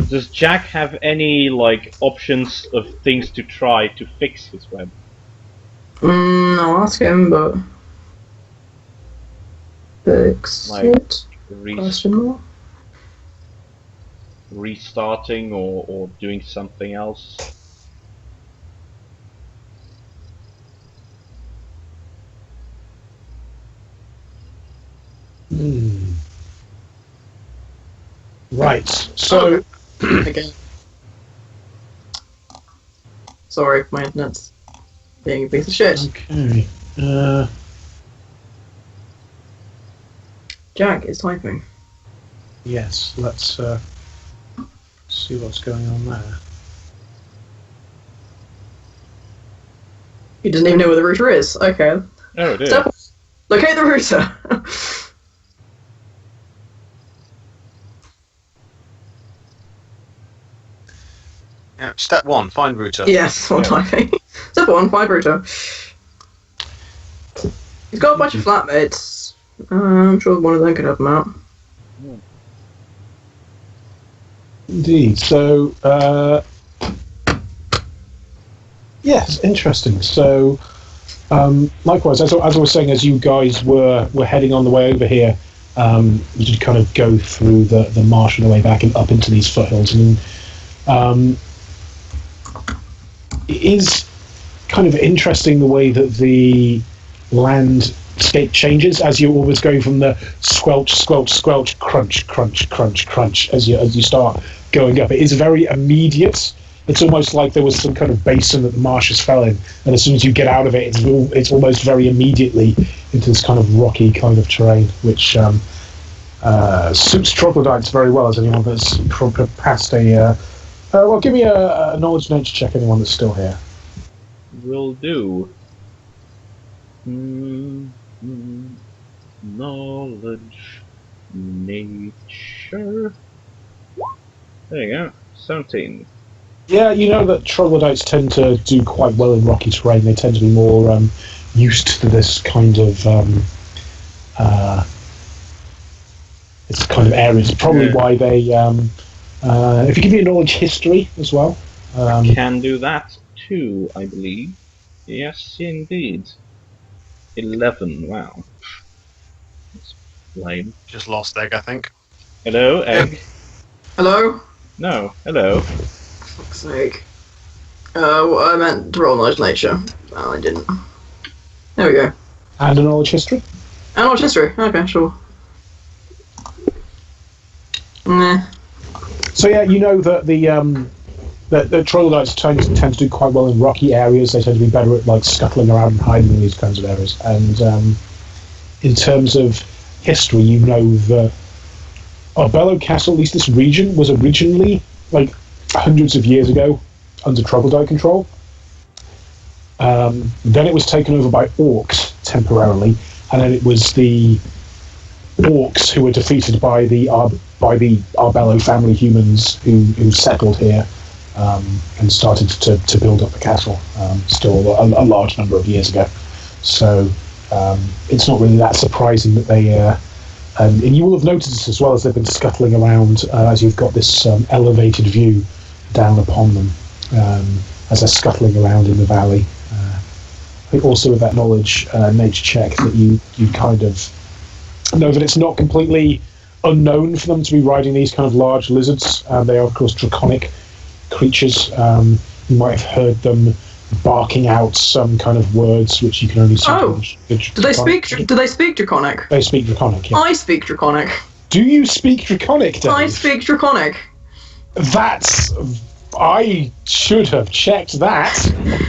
Speaker 3: Does Jack have any options of things to try to fix his web?
Speaker 5: I'll ask him, but... Fix
Speaker 3: Like,
Speaker 5: it?
Speaker 3: Re-
Speaker 5: Question mark?
Speaker 3: restarting or doing something else?
Speaker 2: Right. So,
Speaker 5: Again. Sorry, my internet's being a piece of shit.
Speaker 2: okay.
Speaker 5: Jack is typing.
Speaker 2: Yes. Let's see what's going on there.
Speaker 5: He doesn't even know where the router is. Okay.
Speaker 3: Oh dear.
Speaker 5: Step one. Locate the router.
Speaker 4: Yeah, step 1, find router.
Speaker 5: Yes, one
Speaker 3: Yeah.
Speaker 5: typing. Step one, find router. He's got a bunch of flatmates. I'm sure one of them could help him out.
Speaker 2: Indeed. So, yes, interesting. So, likewise, as I was saying, as you guys were heading on the way over here, you did kind of go through the marsh on the way back and up into these foothills, and it is kind of interesting the way that the landscape changes as you're always going from the squelch, squelch, squelch, crunch, crunch, crunch, crunch as you start going up. It is very immediate. It's almost like there was some kind of basin that the marshes fell in, and as soon as you get out of it, it's almost very immediately into this kind of rocky kind of terrain, which suits troglodytes very well, as anyone that's passed a... well, give me a knowledge nature check, anyone that's still here.
Speaker 3: Will do. Knowledge, nature. There you go. 17.
Speaker 2: Yeah, you know that troglodytes tend to do quite well in rocky terrain. They tend to be more used to this kind of areas. Probably why they. If you give me a knowledge history as well.
Speaker 3: Can do that too, I believe. Yes, indeed. 11. Wow. That's lame.
Speaker 4: Just lost egg, I think.
Speaker 3: Hello, egg.
Speaker 5: Hello?
Speaker 3: No. Hello.
Speaker 5: Fuck's sake. Well, I meant to roll knowledge nature. Oh, I didn't. There we go.
Speaker 2: And a knowledge history.
Speaker 5: And knowledge history. Okay, sure. Nah.
Speaker 2: So yeah, you know that the troglodytes tend to do quite well in rocky areas. They tend to be better at like scuttling around and hiding in these kinds of areas. And in terms of history, you know that Arbello Castle, at least this region, was originally like hundreds of years ago under troglodyte control. Then it was taken over by orcs temporarily, and then it was the orcs who were defeated by the Arbello family humans who settled here and started to build up the castle. Still a large number of years ago, so it's not really that surprising that they. And you will have noticed this as well as they've been scuttling around as you've got this elevated view down upon them as they're scuttling around in the valley. I think also with that knowledge nature check that you kind of know that it's not completely unknown for them to be riding these kind of large lizards. They are of course draconic creatures. You might have heard them barking out some kind of words which you can only see.
Speaker 5: Oh, do they speak Draconic?
Speaker 2: They speak Draconic. Yeah.
Speaker 5: I speak Draconic.
Speaker 2: Do you speak Draconic, Dave?
Speaker 5: I speak Draconic.
Speaker 2: I should have checked that.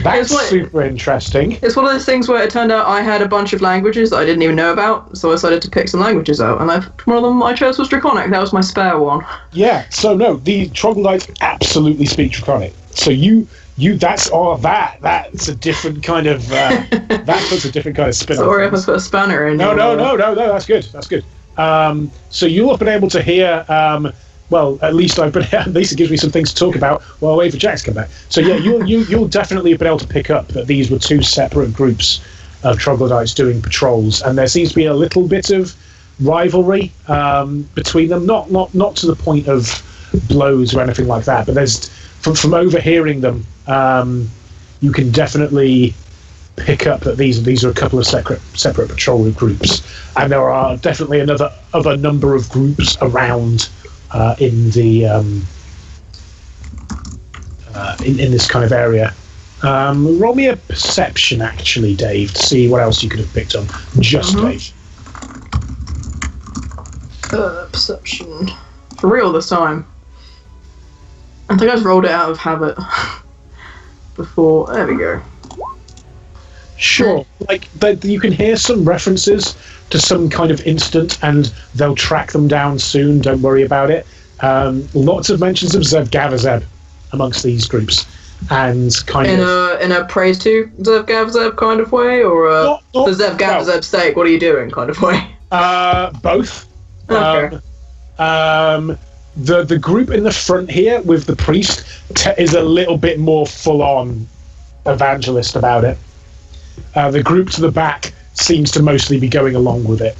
Speaker 2: That's super interesting.
Speaker 5: It's one of those things where it turned out I had a bunch of languages that I didn't even know about, so I decided to pick some languages out, and one of them I chose was Draconic. That was my spare one. Yeah,
Speaker 2: so no, the troglodytes absolutely speak Draconic. So that's a different kind of that puts a different kind of spin on.
Speaker 5: Sorry if I put a spanner in.
Speaker 2: No, that's good. So you'll have been able to hear. Well, at least it gives me some things to talk about while I wait for Jack to come back. So yeah, you'll definitely have been able to pick up that these were two separate groups of troglodytes doing patrols, and there seems to be a little bit of rivalry between them. Not to the point of blows or anything like that, but there's from overhearing them, you can definitely pick up that these are a couple of separate patrol groups, and there are definitely other number of groups around. In the in this kind of area. Roll me a perception, actually, Dave, to see what else you could have picked on. Dave.
Speaker 5: Perception. For real this time. I think I just rolled it out of habit before. There we go.
Speaker 2: Sure. Like you can hear some references to some kind of incident, and they'll track them down soon. Don't worry about it. Lots of mentions of Zev Gavazeb amongst these groups, and
Speaker 5: in a praise to Zev Gavazeb kind of way, or for Zev Gavazeb's sake, what are you doing kind of way?
Speaker 2: Both.
Speaker 5: Okay.
Speaker 2: The group in the front here with the priest is a little bit more full-on evangelist about it. The group to the back seems to mostly be going along with it.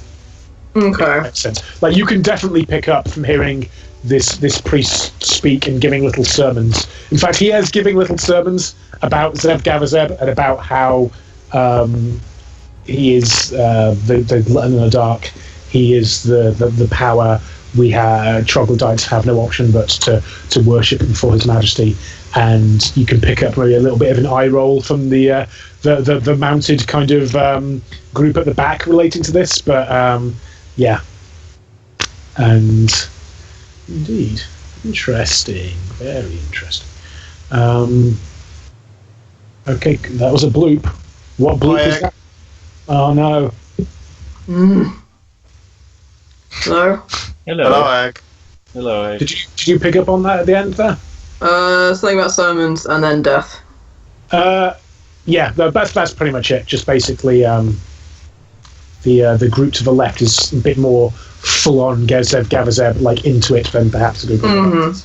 Speaker 5: Okay.
Speaker 2: That makes sense. Like you can definitely pick up from hearing this priest speak and giving little sermons. In fact, he is giving little sermons about Zev Gavazeb and about how he is the glutton in the dark. He is the power. We troglodytes have no option but to worship before His Majesty. And you can pick up maybe a little bit of an eye roll from the mounted kind of group at the back relating to this, but yeah. And indeed, interesting, very interesting. Okay, that was a bloop. What bloop was that? Oh no.
Speaker 5: Hello.
Speaker 3: Hello.
Speaker 4: Egg.
Speaker 3: Hello, Egg.
Speaker 2: Did you pick up on that at the end there?
Speaker 5: Something about sermons and then death.
Speaker 2: Yeah, that's pretty much it. Just basically, the group to the left is a bit more full on Gavazeb, like into it than perhaps the group on the right.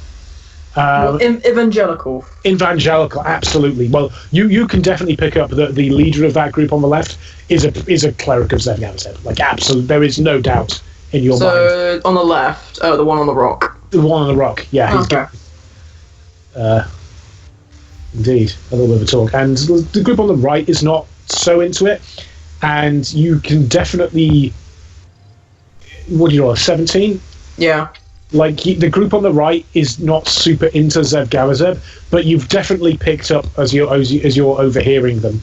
Speaker 5: Evangelical.
Speaker 2: Evangelical, absolutely. Well, you can definitely pick up that the leader of that group on the left is a cleric of Zevgavzeb. Like, absolutely, there is no doubt in your mind.
Speaker 5: So on the left, the one on the rock.
Speaker 2: The one on the rock, yeah.
Speaker 5: Okay.
Speaker 2: Indeed, a little bit of a talk. And the group on the right is not so into it, and you can definitely. What do you roll? 17?
Speaker 5: Yeah.
Speaker 2: Like, the group on the right is not super into Zevgavzeb, but you've definitely picked up as you're overhearing them.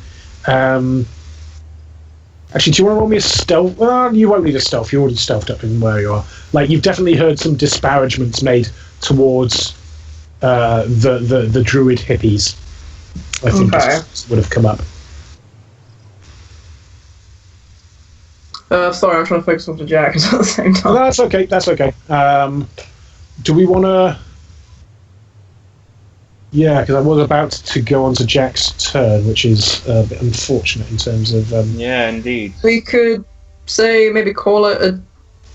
Speaker 2: Actually, do you want to roll me a stealth? Well, you won't need a stealth. You're already stealthed up in where you are. Like, you've definitely heard some disparagements made towards the druid hippies. I think would have come up.
Speaker 5: Sorry, I'm trying to focus on the jackets at the same time.
Speaker 2: No, that's okay. That's okay. Do we want to? Yeah, because I was about to go on to Jack's turn, which is a bit unfortunate in terms of.
Speaker 3: Yeah, indeed.
Speaker 5: We could say maybe call it a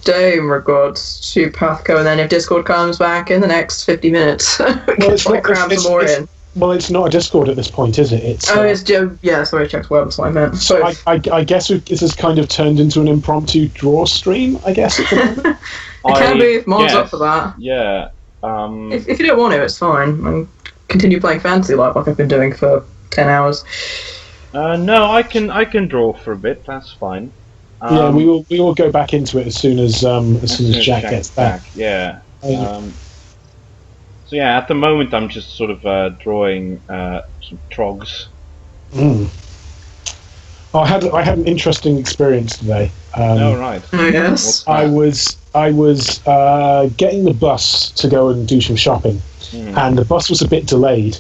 Speaker 5: day in regards to PATHCO, and then if Discord comes back in the next 50 minutes, we can try to cram some more in.
Speaker 2: Well, it's not a Discord at this point, is it? It's
Speaker 5: it's yeah. Sorry, Jack's web. That's what I meant.
Speaker 2: So I guess this has kind of turned into an impromptu draw stream. I guess at the moment.
Speaker 5: It can be if Mon's up for that.
Speaker 3: Yeah.
Speaker 5: If you don't want to, it's fine. And continue playing Fantasy Life like I've been doing for 10 hours.
Speaker 3: No, I can draw for a bit. That's fine.
Speaker 2: Yeah, we will go back into it as soon as Jack gets back.
Speaker 3: Yeah. So yeah, at the moment I'm just sort of drawing some trogs.
Speaker 2: I had an interesting experience today.
Speaker 3: Oh right.
Speaker 5: Oh yes.
Speaker 2: I was getting the bus to go and do some shopping, and the bus was a bit delayed.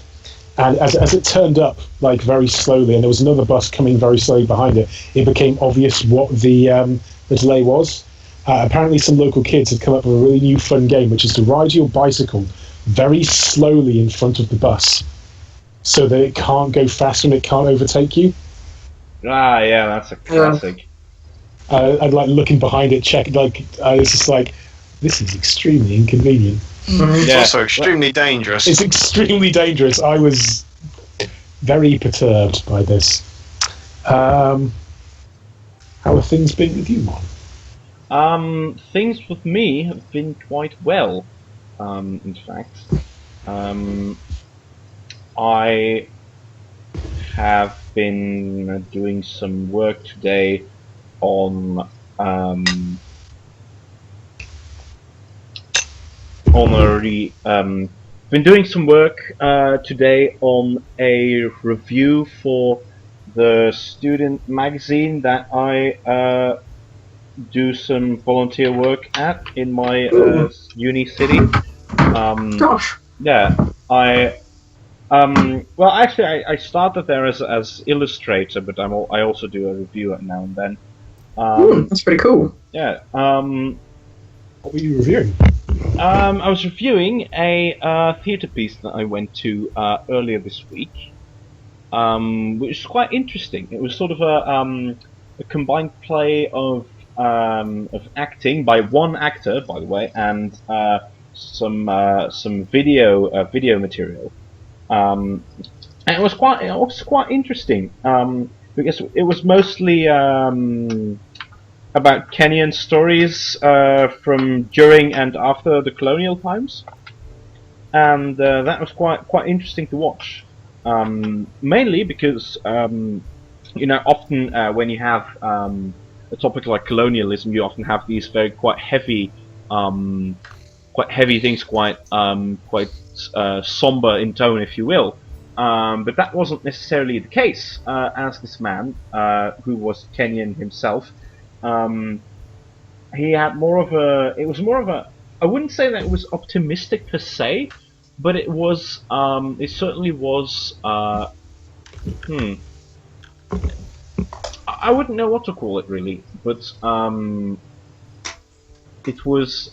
Speaker 2: And as it turned up like very slowly, and there was another bus coming very slowly behind it, it became obvious what the delay was. Apparently, some local kids had come up with a really new fun game, which is to ride your bicycle very slowly in front of the bus, so that it can't go faster and it can't overtake you.
Speaker 3: Ah, yeah, that's a classic.
Speaker 2: I'd like looking behind it, check I was just like, this is extremely inconvenient.
Speaker 4: It's also extremely dangerous.
Speaker 2: It's extremely dangerous. I was very perturbed by this. How have things been with you, Mon?
Speaker 3: Things with me have been quite well. In fact, I have been doing some work today on been doing some work today on a review for the student magazine that I do some volunteer work at in my uni city.
Speaker 5: Gosh.
Speaker 3: Yeah, well, actually, I started there as illustrator, but I also do a review now and then.
Speaker 5: That's pretty cool.
Speaker 3: Yeah.
Speaker 2: What were you reviewing?
Speaker 3: I was reviewing a theatre piece that I went to earlier this week, which was quite interesting. It was sort of a combined play of acting by one actor, by the way, and some video material. And it was quite interesting because it was mostly about Kenyan stories from during and after the colonial times, and that was quite interesting to watch. Mainly because often when you have a topic like colonialism, you often have these quite heavy things, quite somber in tone, if you will. But that wasn't necessarily the case, as this man, who was Kenyan himself, he had more of a. It was more of a. I wouldn't say that it was optimistic per se, but it was. It certainly was. I wouldn't know what to call it really, but it was.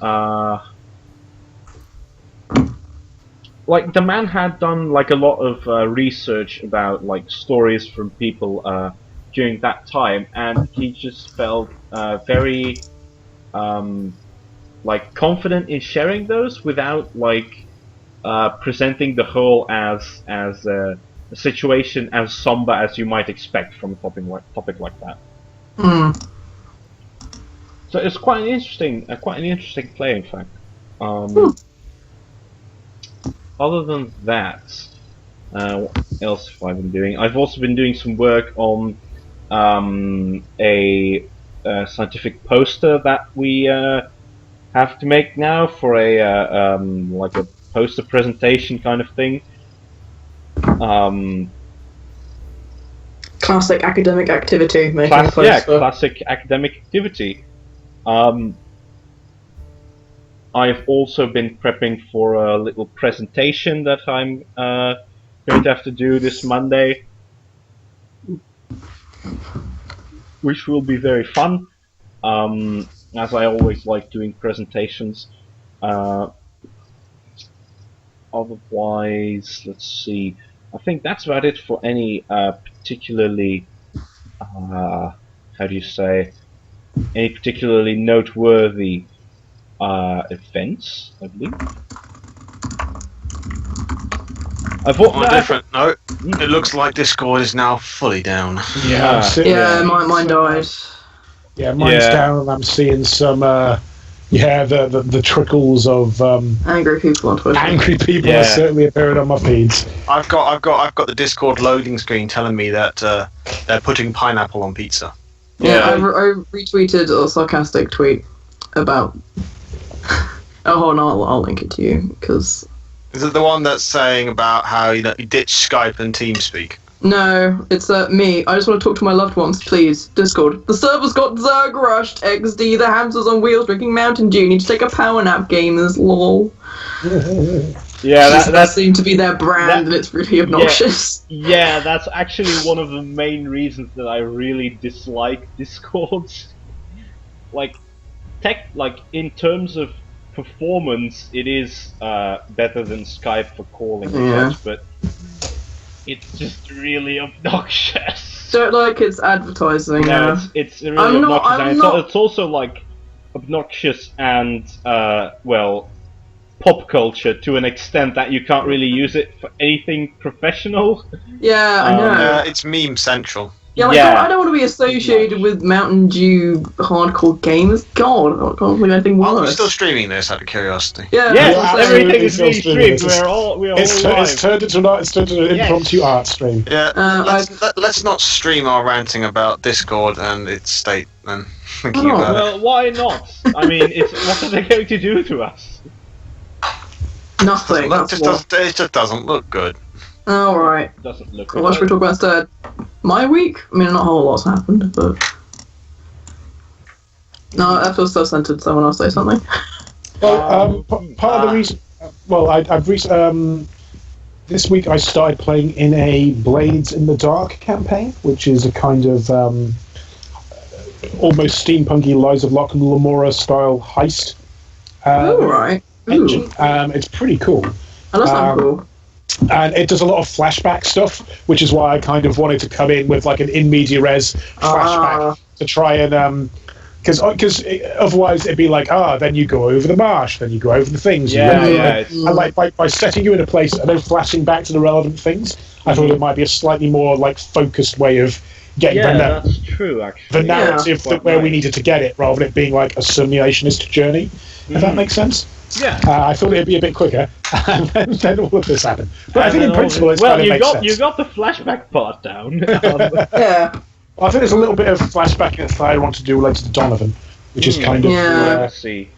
Speaker 3: Like the man had done like a lot of research about like stories from people during that time, and he just felt very like confident in sharing those without like presenting the whole as a situation as somber as you might expect from a topic like that.
Speaker 5: Hmm.
Speaker 3: So it's quite an interesting play, in fact. Other than that, what else have I been doing? I've also been doing some work on a scientific poster that we have to make now for a like a poster presentation kind of thing.
Speaker 5: Classic academic activity, making a poster.
Speaker 3: Yeah, classic academic activity. I've also been prepping for a little presentation that I'm going to have to do this Monday, which will be very fun, as I always like doing presentations. Otherwise, let's see. I think that's about it for any particularly, how do you say, any particularly noteworthy events, I believe.
Speaker 4: On a different note, it looks like Discord is now fully down.
Speaker 2: Yeah,
Speaker 5: Mine died.
Speaker 2: Yeah, mine's down, and I'm seeing some. The trickles of
Speaker 5: angry people on Twitter.
Speaker 2: Angry people are certainly appearing on my feeds.
Speaker 4: I've got the Discord loading screen telling me that they're putting pineapple on pizza.
Speaker 5: Yeah, I retweeted a sarcastic tweet about. Oh, and I'll link it to you because.
Speaker 4: Is it the one that's saying about how you ditch Skype and TeamSpeak?
Speaker 5: No, it's me. I just want to talk to my loved ones, please. Discord. The server's got Zerg rushed. XD, the hamsters on wheels drinking Mountain Dew. Need to take a power nap, gamers. Lol.
Speaker 3: Yeah,
Speaker 5: that seemed to be their brand, and it's really obnoxious.
Speaker 3: Yeah, that's actually one of the main reasons that I really dislike Discord. Like in terms of performance, it is better than Skype for calling and such, but it's just really obnoxious.
Speaker 5: Don't like its advertising.
Speaker 3: No, it's really obnoxious. It's also like obnoxious and pop culture to an extent that you can't really use it for anything professional.
Speaker 5: Yeah, I know.
Speaker 4: It's meme central.
Speaker 5: Yeah, I don't want to be associated with Mountain Dew hardcore gamers. God, I can't believe anything worse.
Speaker 4: Are we still streaming this out of curiosity?
Speaker 5: Yeah,
Speaker 3: yes, everything is being streamed. We're all live.
Speaker 2: It's turned into an impromptu art stream.
Speaker 4: Yeah, let's not stream our ranting about Discord and its state then.
Speaker 3: Well, why not? I mean, what are they going to do to us?
Speaker 5: Nothing.
Speaker 4: It just doesn't look good.
Speaker 5: Alright.
Speaker 3: Doesn't look
Speaker 5: What should we talk about instead? My week? I mean, not a whole lot's happened, but... No, I feel self-centered. Someone else say something?
Speaker 2: Well, part of the reason... Well, I've this week I started playing in a Blades in the Dark campaign, which is a kind of almost steampunky Lies of Locke and Lamora style heist
Speaker 5: right.
Speaker 2: engine. It's pretty cool.
Speaker 5: Oh, that sounds cool.
Speaker 2: And it does a lot of flashback stuff, which is why I kind of wanted to come in with like an in media res flashback to try and because otherwise it'd be like then you go over the marsh, then you go over the things. And like by setting you in a place and then flashing back to the relevant things, I thought it might be a slightly more like focused way of getting
Speaker 3: that's true, actually.
Speaker 2: the narrative where we needed to get it, rather than it being like a simulationist journey. If that makes sense.
Speaker 3: Yeah,
Speaker 2: I thought it'd be a bit quicker, and then all of this happened. But I think in principle, it's kind of makes sense.
Speaker 3: You got the flashback part down.
Speaker 5: Yeah.
Speaker 2: Well, I think there's a little bit of flashback that I want to do related to Donovan, which is kind of.
Speaker 3: Let's see.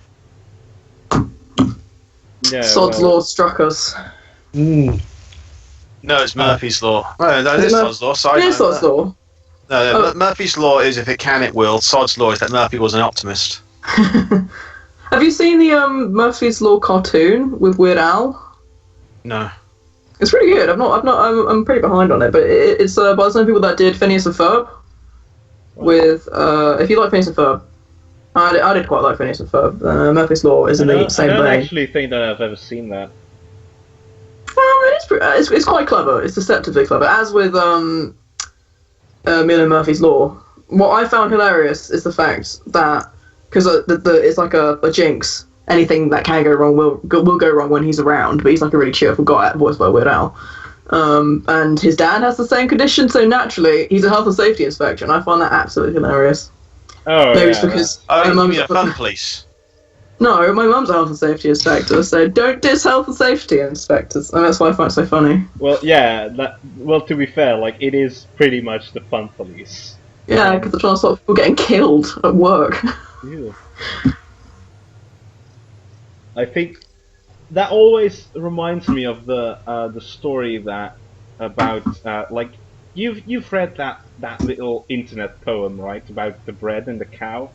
Speaker 3: Yeah,
Speaker 5: Sod's Law struck us.
Speaker 4: No, it's Murphy's Law. No, it is Sod's Law. Sorry.
Speaker 5: It is Sod's Law.
Speaker 4: No, Murphy's Law is if it can, it will. Sod's Law is that Murphy was an optimist.
Speaker 5: Have you seen the Murphy's Law cartoon with Weird Al?
Speaker 4: No.
Speaker 5: It's pretty good. I'm pretty behind on it, but it's by the same people that did Phineas and Ferb. With if you like Phineas and Ferb, I did quite like Phineas and Ferb. Murphy's Law is in the same
Speaker 3: vein. I don't
Speaker 5: vein.
Speaker 3: actually think that I've ever seen that.
Speaker 5: It's quite clever. It's deceptively clever. As with Miller Murphy's Law, what I found hilarious is the fact that because it's like a jinx, anything that can go wrong will go wrong when he's around. But he's like a really cheerful guy, voiced by Weird Al. And his dad has the same condition, so naturally he's a health and safety inspector, and I find that absolutely hilarious.
Speaker 3: Oh,
Speaker 5: Maybe
Speaker 3: yeah,
Speaker 5: it's because
Speaker 4: Oh,
Speaker 5: my
Speaker 4: you
Speaker 5: mum's
Speaker 4: mean a fun police?
Speaker 5: no, my mum's a health and safety inspector, so don't diss health and safety inspectors. And that's why I find it so funny.
Speaker 3: Well, yeah. Well, to be fair, like it is pretty much the fun police.
Speaker 5: Yeah, because they're trying to stop people getting killed at work.
Speaker 3: Ew. I think that always reminds me of the story that about like you've read that little internet poem, right, about the bread and the cow.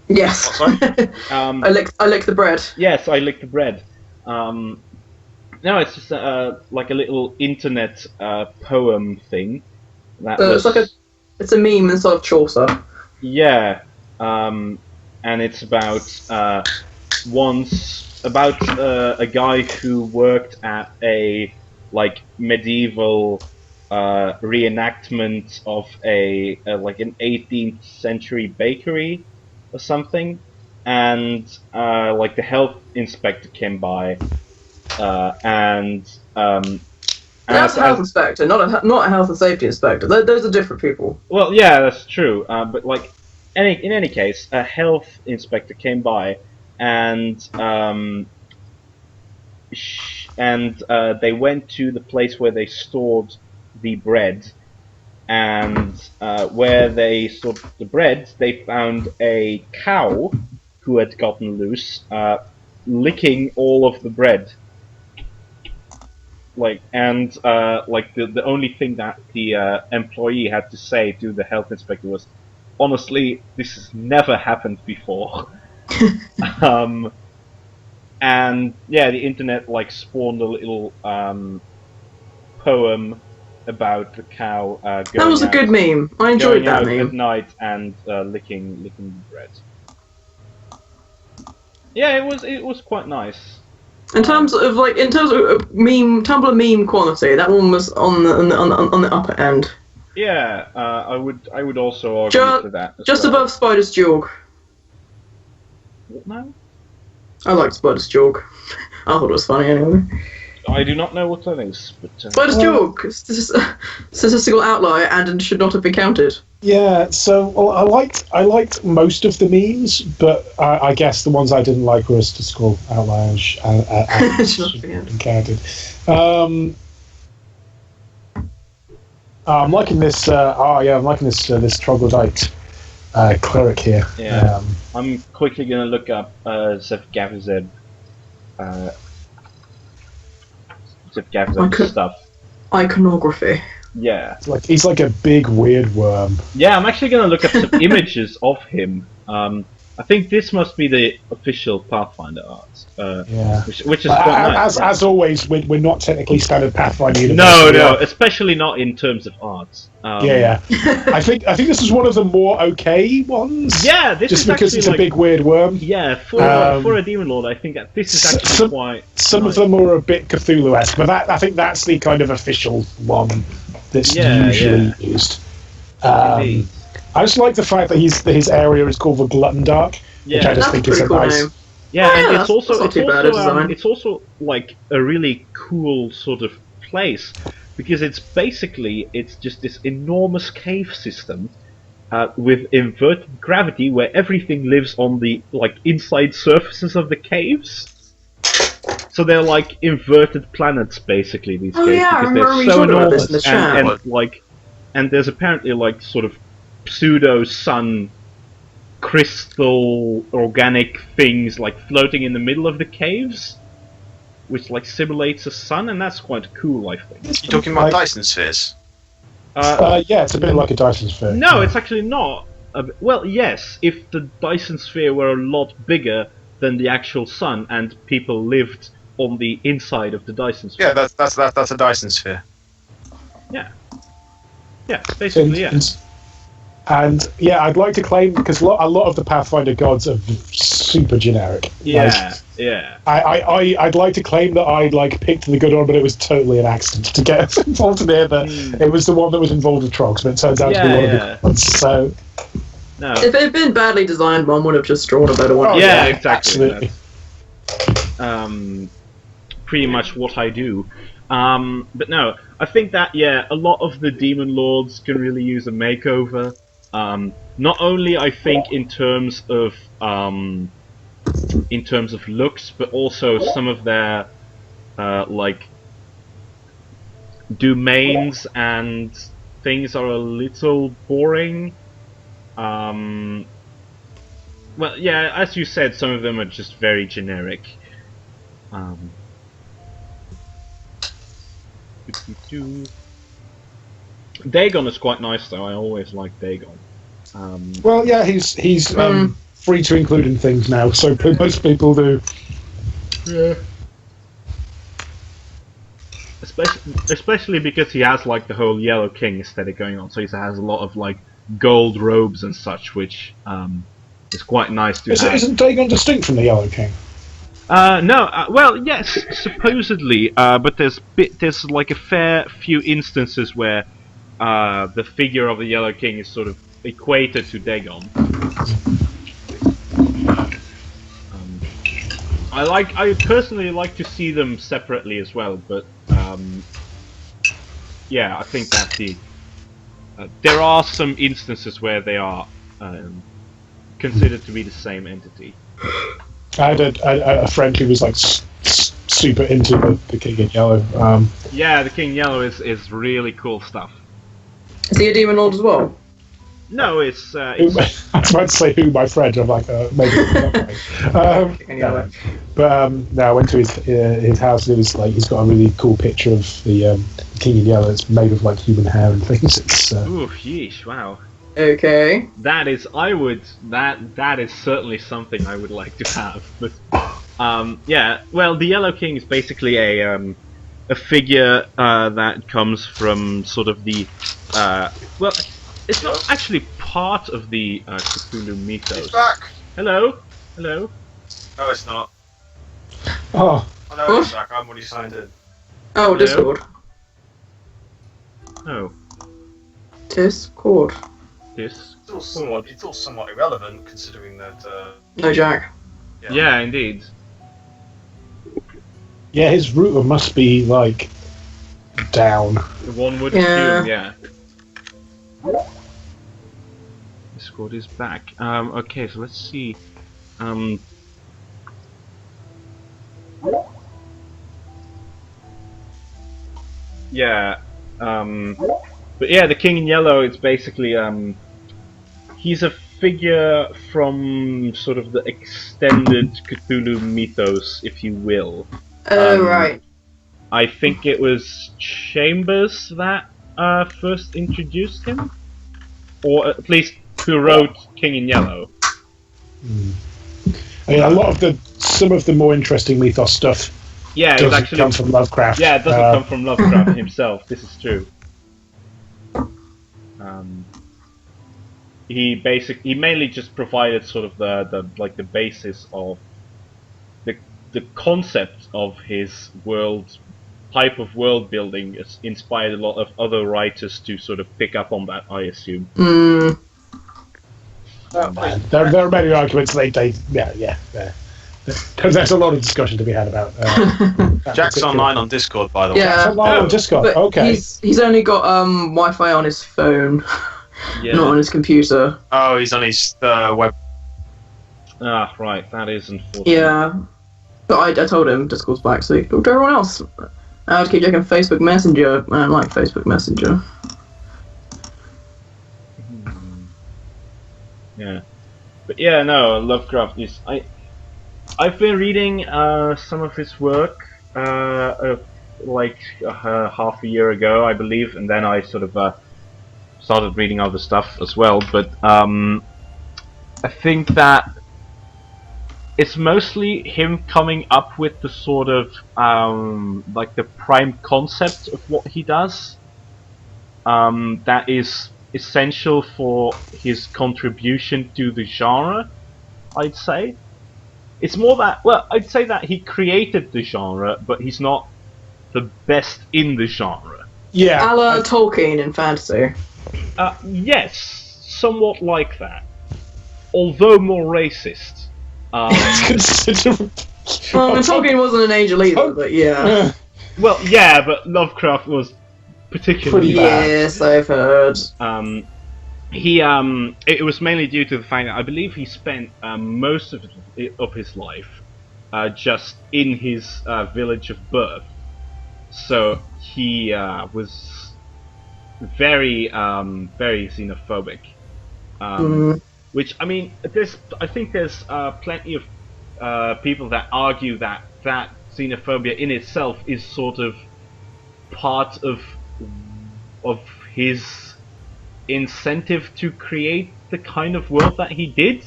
Speaker 5: Yes. I licked the bread.
Speaker 3: Yes, I licked the bread. No, it's just like a little internet poem thing. That was,
Speaker 5: It's a meme inside of Chaucer.
Speaker 3: yeah, and it's about a guy who worked at a like medieval reenactment of a like an 18th century bakery or something, and like the health inspector came by, and
Speaker 5: That's a health inspector, not a health and safety inspector. Those are different people.
Speaker 3: well, yeah, that's true. But like, in any case, a health inspector came by, and they went to the place where they stored the bread, and where they stored the bread, they found a cow who had gotten loose, licking all of the bread. Like, and like the only thing that the employee had to say to the health inspector was, honestly, this has never happened before. And yeah, the internet like spawned a little poem about the cow going
Speaker 5: That was a good meme. I enjoyed that
Speaker 3: out
Speaker 5: meme.
Speaker 3: at night and licking the bread. Yeah, it was quite nice.
Speaker 5: In terms of Tumblr meme quality, that one was on the upper end.
Speaker 3: Yeah, I would also argue for that.
Speaker 5: Just above Spider's Jorg.
Speaker 3: What now?
Speaker 5: I liked Spider's Jorg. I thought it was funny anyway.
Speaker 3: I do not know what that is, but
Speaker 5: Spider's Jorg, statistical outlier, and should not have been counted.
Speaker 2: Yeah, so I liked most of the memes, but I guess the ones I didn't like were statistical outliers and should have been counted. I'm liking this. I'm liking this troglodyte cleric here.
Speaker 3: Yeah, I'm quickly gonna look up Zev Gavizeb stuff.
Speaker 5: Iconography.
Speaker 3: Yeah.
Speaker 2: He's like a big weird worm.
Speaker 3: Yeah, I'm actually gonna look up some images of him. I think this must be the official Pathfinder art. Which is quite nice.
Speaker 2: As always, we're not technically standard Pathfinder universe.
Speaker 3: No, especially not in terms of art.
Speaker 2: I think this is one of the more okay ones.
Speaker 3: Yeah, this
Speaker 2: just
Speaker 3: is
Speaker 2: because it's a big weird worm.
Speaker 3: Yeah, for a demon lord, I think that this is actually quite.
Speaker 2: Some of them are a bit Cthulhu-esque, but I think that's the kind of official one that's usually used. I just like the fact that his area is called the Glutton Dark, which I just think is a
Speaker 5: cool
Speaker 2: nice.
Speaker 5: Name.
Speaker 3: Yeah, and
Speaker 5: that's
Speaker 3: it's also like a really cool sort of place because it's just this enormous cave system with inverted gravity where everything lives on the like inside surfaces of the caves. So they're like inverted planets basically, these caves, because they're so enormous and there's apparently like sort of pseudo sun crystal organic things like floating in the middle of the caves, which like simulates a sun, and that's quite cool, I think.
Speaker 4: You talking about Dyson spheres?
Speaker 2: Yeah, it's a bit like a Dyson sphere.
Speaker 3: No, it's actually not. Well, yes, if the Dyson sphere were a lot bigger than the actual sun, and people lived on the inside of the Dyson sphere.
Speaker 4: Yeah, that's a Dyson sphere.
Speaker 3: Yeah, basically, yeah.
Speaker 2: And yeah, I'd like to claim, because a lot of the Pathfinder gods are super generic.
Speaker 3: Yeah.
Speaker 2: I'd like to claim that I picked the good one, but it was totally an accident to get us involved in here. That it was the one that was involved with trogs, but it turns out to be one of the good ones. So,
Speaker 3: no.
Speaker 5: If it had been badly designed, one would have just drawn a better one.
Speaker 3: Exactly.
Speaker 2: Absolutely.
Speaker 3: pretty much what I do. But no, I think that a lot of the demon lords can really use a makeover. Not only I think in terms of looks, but also some of their like domains and things are a little boring. Well, yeah, as you said, some of them are just very generic. Dagon is quite nice though. I always like Dagon.
Speaker 2: Well, yeah, he's free to include in things now, so most people do.
Speaker 3: Yeah. Especially because he has like the whole Yellow King aesthetic going on, so he has a lot of like gold robes and such, which is quite nice to have.
Speaker 2: Isn't Dagon distinct from the Yellow King?
Speaker 3: No. Well, yes, supposedly, but there's like a fair few instances where the figure of the Yellow King is sort of equated to Dagon. I personally like to see them separately as well, but yeah, I think that there are some instances where they are considered to be the same entity.
Speaker 2: I had a friend who was like super into the King in Yellow.
Speaker 3: Yeah, the King in Yellow is really cool stuff.
Speaker 5: Is he a demon lord as well?
Speaker 3: No, it's
Speaker 2: I was about to say who my friend. I'm like maybe. No. But no, I went to his house and it was like he's got a really cool picture of the King in Yellow. It's made of like human hair and things. It's
Speaker 3: ooh, yeesh, wow.
Speaker 5: Okay.
Speaker 3: That is certainly something I would like to have. But yeah, well, the Yellow King is basically a figure that comes from sort of the well, it's not actually part of the Cthulhu mythos.
Speaker 4: He's back.
Speaker 3: Hello, hello.
Speaker 4: No, it's not.
Speaker 2: oh,
Speaker 4: I know it's back. I'm already signed in.
Speaker 5: Oh, Discord.
Speaker 3: Oh,
Speaker 5: Discord.
Speaker 3: this.
Speaker 4: It's all somewhat irrelevant considering that.
Speaker 5: No, Jack.
Speaker 3: Yeah, indeed.
Speaker 2: yeah, his router must be like down.
Speaker 3: One would
Speaker 5: Yeah.
Speaker 3: assume, yeah. Discord is back. Okay, so let's see. Yeah. But yeah, the King in Yellow. It's basically he's a figure from sort of the extended Cthulhu mythos, if you will.
Speaker 5: Oh, right.
Speaker 3: I think it was Chambers that first introduced him, or at least who wrote King in Yellow.
Speaker 2: I mean, some of the more interesting mythos stuff.
Speaker 3: Yeah, it
Speaker 2: doesn't
Speaker 3: actually
Speaker 2: come from Lovecraft.
Speaker 3: Yeah, it doesn't come from Lovecraft himself. This is true. He mainly just provided sort of the basis of the concept of his type of world building. It's inspired a lot of other writers to sort of pick up on that, I assume.
Speaker 2: There are many arguments. Yeah. There's a lot of discussion to be had about.
Speaker 4: Jack's online on Discord, by the way.
Speaker 5: Yeah.
Speaker 2: Jack's online on Discord.
Speaker 5: But
Speaker 2: Okay.
Speaker 5: he's only got Wi-Fi on his phone,
Speaker 3: Yeah.
Speaker 5: not on his computer.
Speaker 4: Oh, he's on his web.
Speaker 3: Ah, right. That is unfortunate.
Speaker 5: Yeah. But I told him Discord's back, so he talked to everyone else. I had to keep checking Facebook Messenger. I don't like Facebook Messenger.
Speaker 3: Yeah, but yeah, no, Lovecraft is. I've been reading some of his work, like half a year ago, I believe, and then I sort of started reading other stuff as well. But I think that it's mostly him coming up with the sort of like the prime concept of what he does. That is essential for his contribution to the genre, I'd say. It's more that, well, I'd say that he created the genre, but he's not the best in the genre.
Speaker 2: Yeah.
Speaker 5: A la Tolkien in fantasy.
Speaker 3: Yes, somewhat like that. Although more racist.
Speaker 5: Well, Tolkien wasn't an angel either, but yeah.
Speaker 3: Well, yeah, but Lovecraft was particularly
Speaker 2: Pretty bad.
Speaker 5: Yes, I've heard.
Speaker 3: It was mainly due to the fact that I believe he spent most of his life just in his village of birth. So he was very xenophobic. Which, I mean, I think there's plenty of people that argue that xenophobia in itself is sort of part of his incentive to create the kind of world that he did.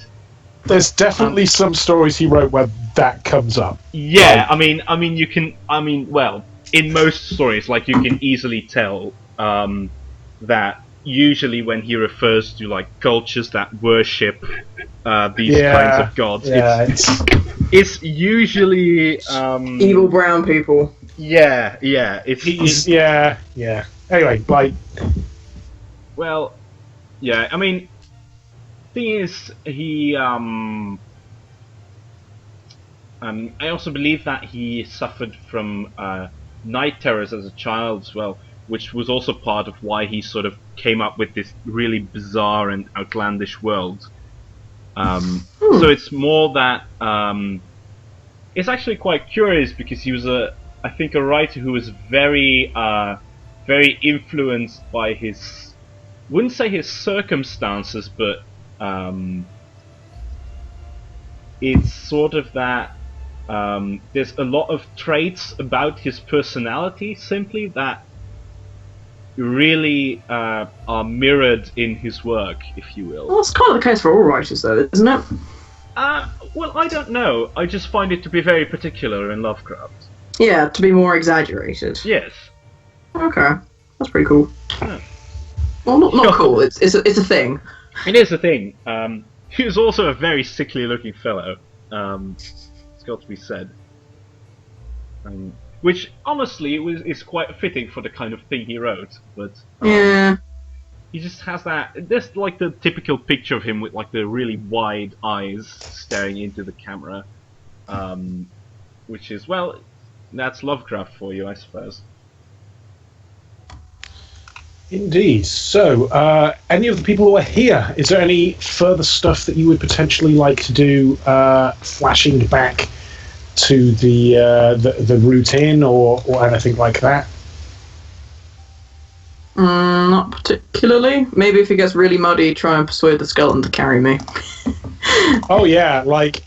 Speaker 2: There's definitely some stories he wrote where that comes up.
Speaker 3: Yeah, well, in most stories, like, you can easily tell that usually when he refers to like cultures that worship these kinds of gods, it's usually
Speaker 5: Evil brown people.
Speaker 3: Yeah.
Speaker 2: Anyway, like,
Speaker 3: well, yeah. I mean, thing is, he I also believe that he suffered from night terrors as a child as well, which was also part of why he sort of came up with this really bizarre and outlandish world. So it's more that it's actually quite curious because he was I think a writer who was very influenced by his, wouldn't say his circumstances, but it's sort of that there's a lot of traits about his personality simply that really are mirrored in his work, if you will.
Speaker 5: Well, it's kind of the case for all writers, though, isn't it?
Speaker 3: Well, I don't know. I just find it to be very particular in Lovecraft.
Speaker 5: Yeah, to be more exaggerated.
Speaker 3: Yes.
Speaker 5: Okay, that's pretty cool.
Speaker 3: Yeah.
Speaker 5: Well, not cool. It's a thing.
Speaker 3: It is a thing. He was also a very sickly-looking fellow. It's got to be said. Which, honestly, is quite fitting for the kind of thing he wrote, but...
Speaker 5: Yeah.
Speaker 3: He just has that... There's, like, the typical picture of him with, like, the really wide eyes staring into the camera. Which is, well, that's Lovecraft for you, I suppose.
Speaker 2: Indeed. So, any of the people who are here, is there any further stuff that you would potentially like to do, flashing back to the route in, or anything like that?
Speaker 5: Not particularly. Maybe if it gets really muddy, try and persuade the skeleton to carry me.
Speaker 2: Oh yeah, like,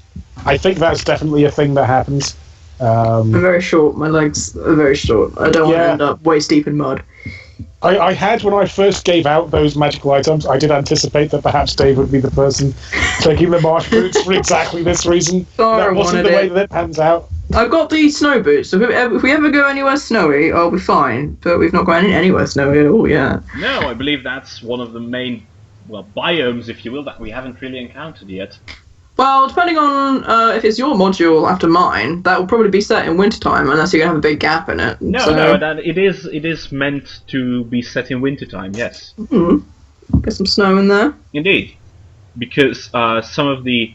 Speaker 2: I think that's definitely a thing that happens.
Speaker 5: I'm very short. My legs are very short. I don't want to end up waist deep in mud.
Speaker 2: I had, when I first gave out those magical items, I did anticipate that perhaps Dave would be the person taking the marsh boots for exactly this reason. That wasn't the way that it pans out.
Speaker 5: I've got the snow boots, so if we ever go anywhere snowy, I'll be fine. But we've not gone anywhere snowy at all yet.
Speaker 3: No, I believe that's one of the main, well, biomes, if you will, that we haven't really encountered yet.
Speaker 5: Well, depending on if it's your module after mine, that will probably be set in wintertime, unless you're going to have a big gap in it.
Speaker 3: No, that it is meant to be set in wintertime, yes.
Speaker 5: Get some snow in there.
Speaker 3: Indeed. Because some of the...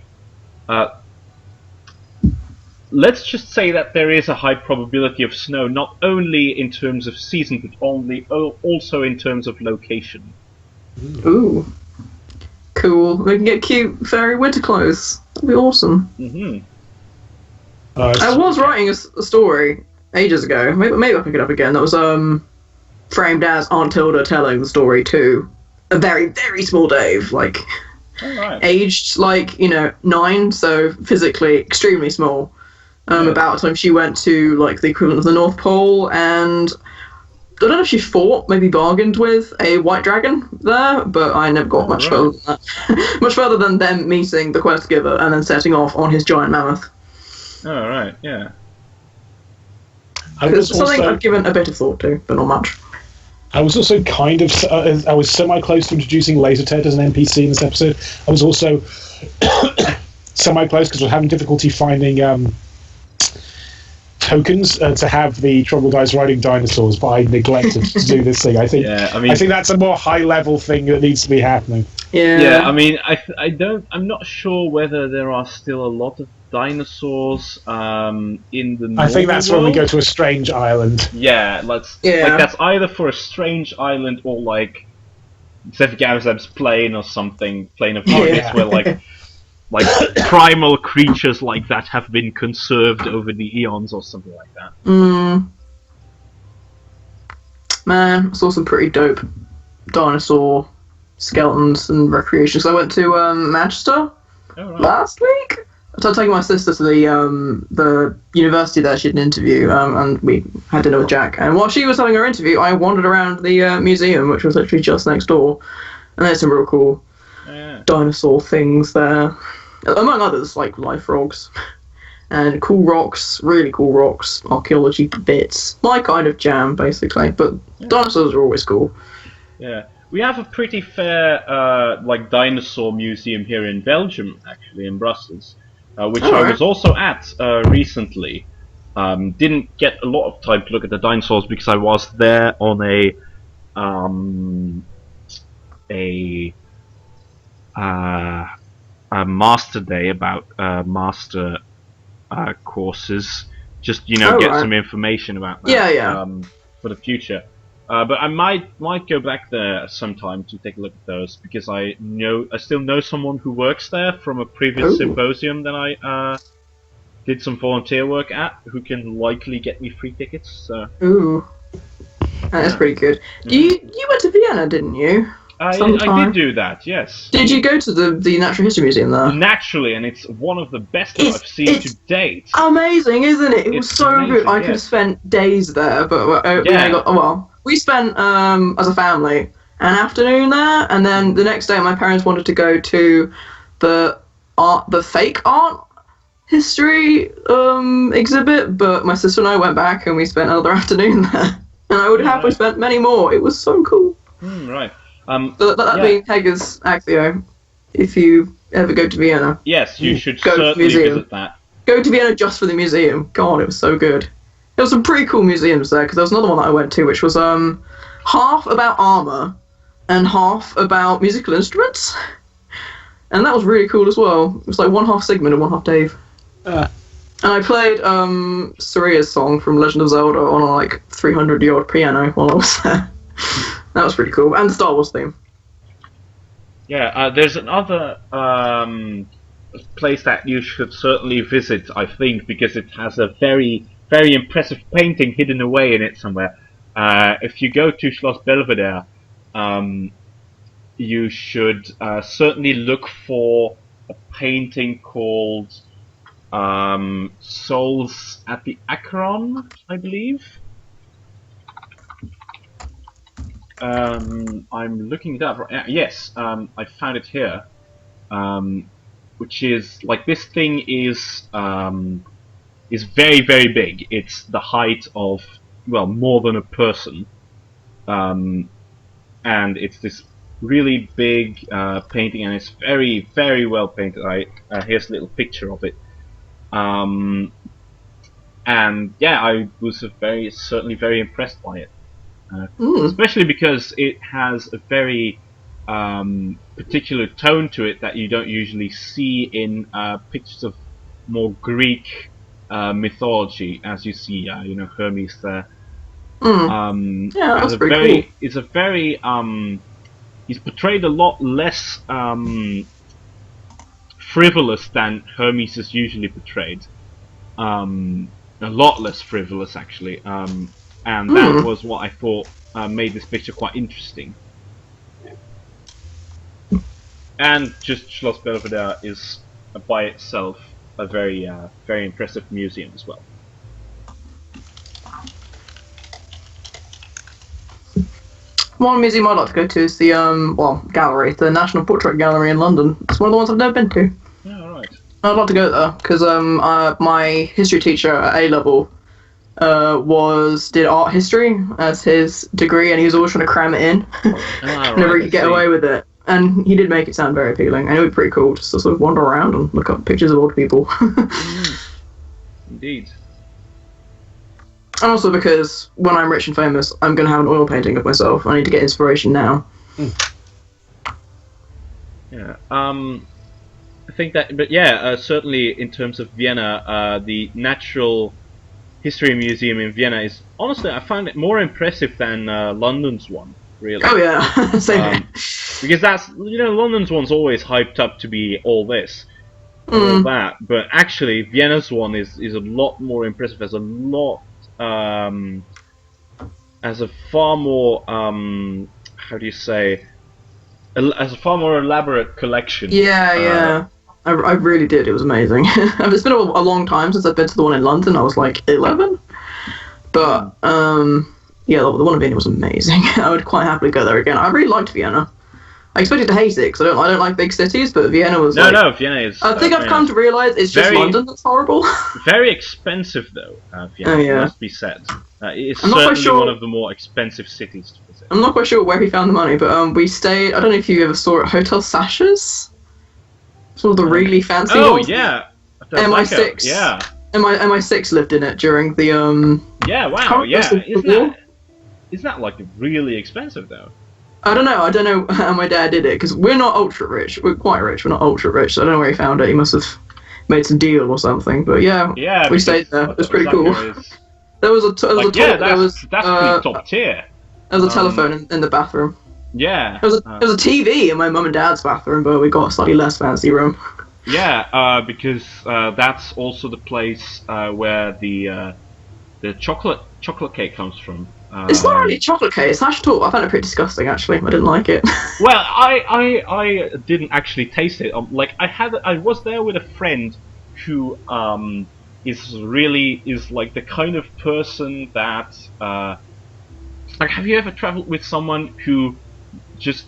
Speaker 3: let's just say that there is a high probability of snow, not only in terms of season, but also in terms of location.
Speaker 5: Ooh. Cool. We can get cute fairy winter clothes. That'd be awesome. I was writing a story ages ago. Maybe I'll pick it up again. That was framed as Aunt Tilda telling the story to a very, very small Dave, like aged 9, so physically extremely small. About the time she went to like the equivalent of the North Pole, and I don't know if she fought, maybe bargained with a white dragon there, but I never got much further than that. Much further than them meeting the quest giver and then setting off on his giant mammoth.
Speaker 3: Oh, right, yeah.
Speaker 5: It's something I've given a bit of thought to, but not much.
Speaker 2: I was also kind of... I was semi-close to introducing Laser Ted as an NPC in this episode. I was also semi-close because I was having difficulty finding... tokens to have the troglodytes riding dinosaurs, but I neglected to do this thing. I think that's a more high level thing that needs to be happening.
Speaker 3: Yeah, I mean, I'm not sure whether there are still a lot of dinosaurs in the
Speaker 2: I think that's when we
Speaker 3: world.
Speaker 2: go to a strange island.
Speaker 3: Yeah, like that's either for a strange island or like Zephyr plane or something, plane of targets
Speaker 2: Yeah.
Speaker 3: where like primal creatures like that have been conserved over the eons or something like that.
Speaker 5: Man, I saw some pretty dope dinosaur skeletons and recreations. I went to Manchester last week. So I was taking my sister to the university there. She had an interview, and we had dinner with Jack. And while she was having her interview, I wandered around the museum, which was literally just next door. And there's some real cool dinosaur things there, among others like live frogs and cool rocks, really cool rocks, archaeology bits, my kind of jam basically. But dinosaurs are always cool.
Speaker 3: Yeah. We have a pretty fair like dinosaur museum here in Belgium, actually, in Brussels, which I was also at recently. Didn't get a lot of time to look at the dinosaurs because I was there on a master day about master courses. Just get some information about that for the future. But I might go back there sometime to take a look at those because I still know someone who works there from a previous symposium that I did some volunteer work at, who can likely get me free tickets. So.
Speaker 5: Ooh, that's pretty good. You went to Vienna, didn't you?
Speaker 3: I did do that, yes.
Speaker 5: Did you go to the Natural History Museum there?
Speaker 3: Naturally, and it's one of the best that I've seen to date.
Speaker 5: Amazing, isn't it? It was so amazing, good. I could have spent days there, but we spent as a family an afternoon there, and then the next day my parents wanted to go to the fake art history exhibit, but my sister and I went back and we spent another afternoon there, and I would have happily spent many more. It was so cool.
Speaker 3: Right.
Speaker 5: That being Hager's Actio, if you ever go to Vienna.
Speaker 3: Yes, you should certainly visit that.
Speaker 5: Go to Vienna just for the museum. God, it was so good. There was some pretty cool museums there, because there was another one that I went to, which was half about armour and half about musical instruments. And that was really cool as well. It was like one half Sigmund and one half Dave. And I played Saria's song from Legend of Zelda on a 300-yard piano while I was there. That was pretty cool. And the Star Wars theme.
Speaker 3: Yeah, there's another place that you should certainly visit, I think, because it has a very, very impressive painting hidden away in it somewhere. If you go to Schloss Belvedere, you should certainly look for a painting called Souls at the Acheron, I believe. I'm looking it up. Yes, I found it here. Which is this thing is very, very big. It's the height of more than a person, and it's this really big painting, and it's very, very well painted. Here's a little picture of it. And yeah, I was certainly very impressed by it. Especially because it has a very particular tone to it that you don't usually see in pictures of more Greek mythology, as you see, Hermes there.
Speaker 5: Yeah, that's pretty cool.
Speaker 3: It's a very he's portrayed a lot less frivolous than Hermes is usually portrayed. A lot less frivolous, actually. And that was what I thought made this picture quite interesting. And just Schloss Belvedere is by itself a very, very impressive museum as well.
Speaker 5: One museum I'd like to go to is the gallery, the National Portrait Gallery in London. It's one of the ones I've never been to.
Speaker 3: Yeah, right.
Speaker 5: I'd like to go there because my history teacher at A level did art history as his degree, and he was always trying to cram it in. Never could get away with it. And he did make it sound very appealing, and it would be pretty cool just to sort of wander around and look up pictures of old people.
Speaker 3: Indeed.
Speaker 5: And also because when I'm rich and famous, I'm going to have an oil painting of myself. I need to get inspiration now.
Speaker 3: Yeah. think that, but yeah, certainly in terms of Vienna, the Natural History Museum in Vienna is honestly, I find it more impressive than London's one. Really.
Speaker 5: Oh yeah, same.
Speaker 3: Because that's London's one's always hyped up to be all this, all that, but actually Vienna's one is a lot more impressive. Has a lot, has a far more how do you say, has a far more elaborate collection.
Speaker 5: Yeah. I really did. It was amazing. It's been a long time since I've been to the one in London. I was like 11, but yeah, the one in Vienna was amazing. I would quite happily go there again. I really liked Vienna. I expected to hate it because I don't like big cities, but Vienna was
Speaker 3: no, Vienna is.
Speaker 5: I think I've come to realise it's just London that's horrible.
Speaker 3: Very expensive though. Vienna must be said. It's
Speaker 5: I'm not quite
Speaker 3: certainly
Speaker 5: sure.
Speaker 3: one of the more expensive cities to visit.
Speaker 5: I'm not quite sure where he found the money, but we stayed. I don't know if you ever saw it, Hotel Sasha's. It's one of the really fancy ones.
Speaker 3: Yeah.
Speaker 5: MI6.
Speaker 3: Yeah.
Speaker 5: MI6 lived in it during the
Speaker 3: Yeah. Wow. Yeah. Isn't that like really expensive though?
Speaker 5: I don't know how my dad did it, because we're not ultra rich. We're quite rich, we're not ultra rich, so I don't know where he found it. He must have made some deal or something, but yeah, we stayed there. It was pretty cool. There was a
Speaker 3: that's pretty top tier.
Speaker 5: There was a telephone in the bathroom.
Speaker 3: Yeah.
Speaker 5: There was a TV in my mum and dad's bathroom, but we got a slightly less fancy room.
Speaker 3: Yeah, because that's also the place where the chocolate cake comes from.
Speaker 5: It's not really chocolate cake. It's hash taut. I found it pretty disgusting. Actually, I didn't like it.
Speaker 3: Well, I didn't actually taste it. I was there with a friend who is like the kind of person that like, have you ever traveled with someone who just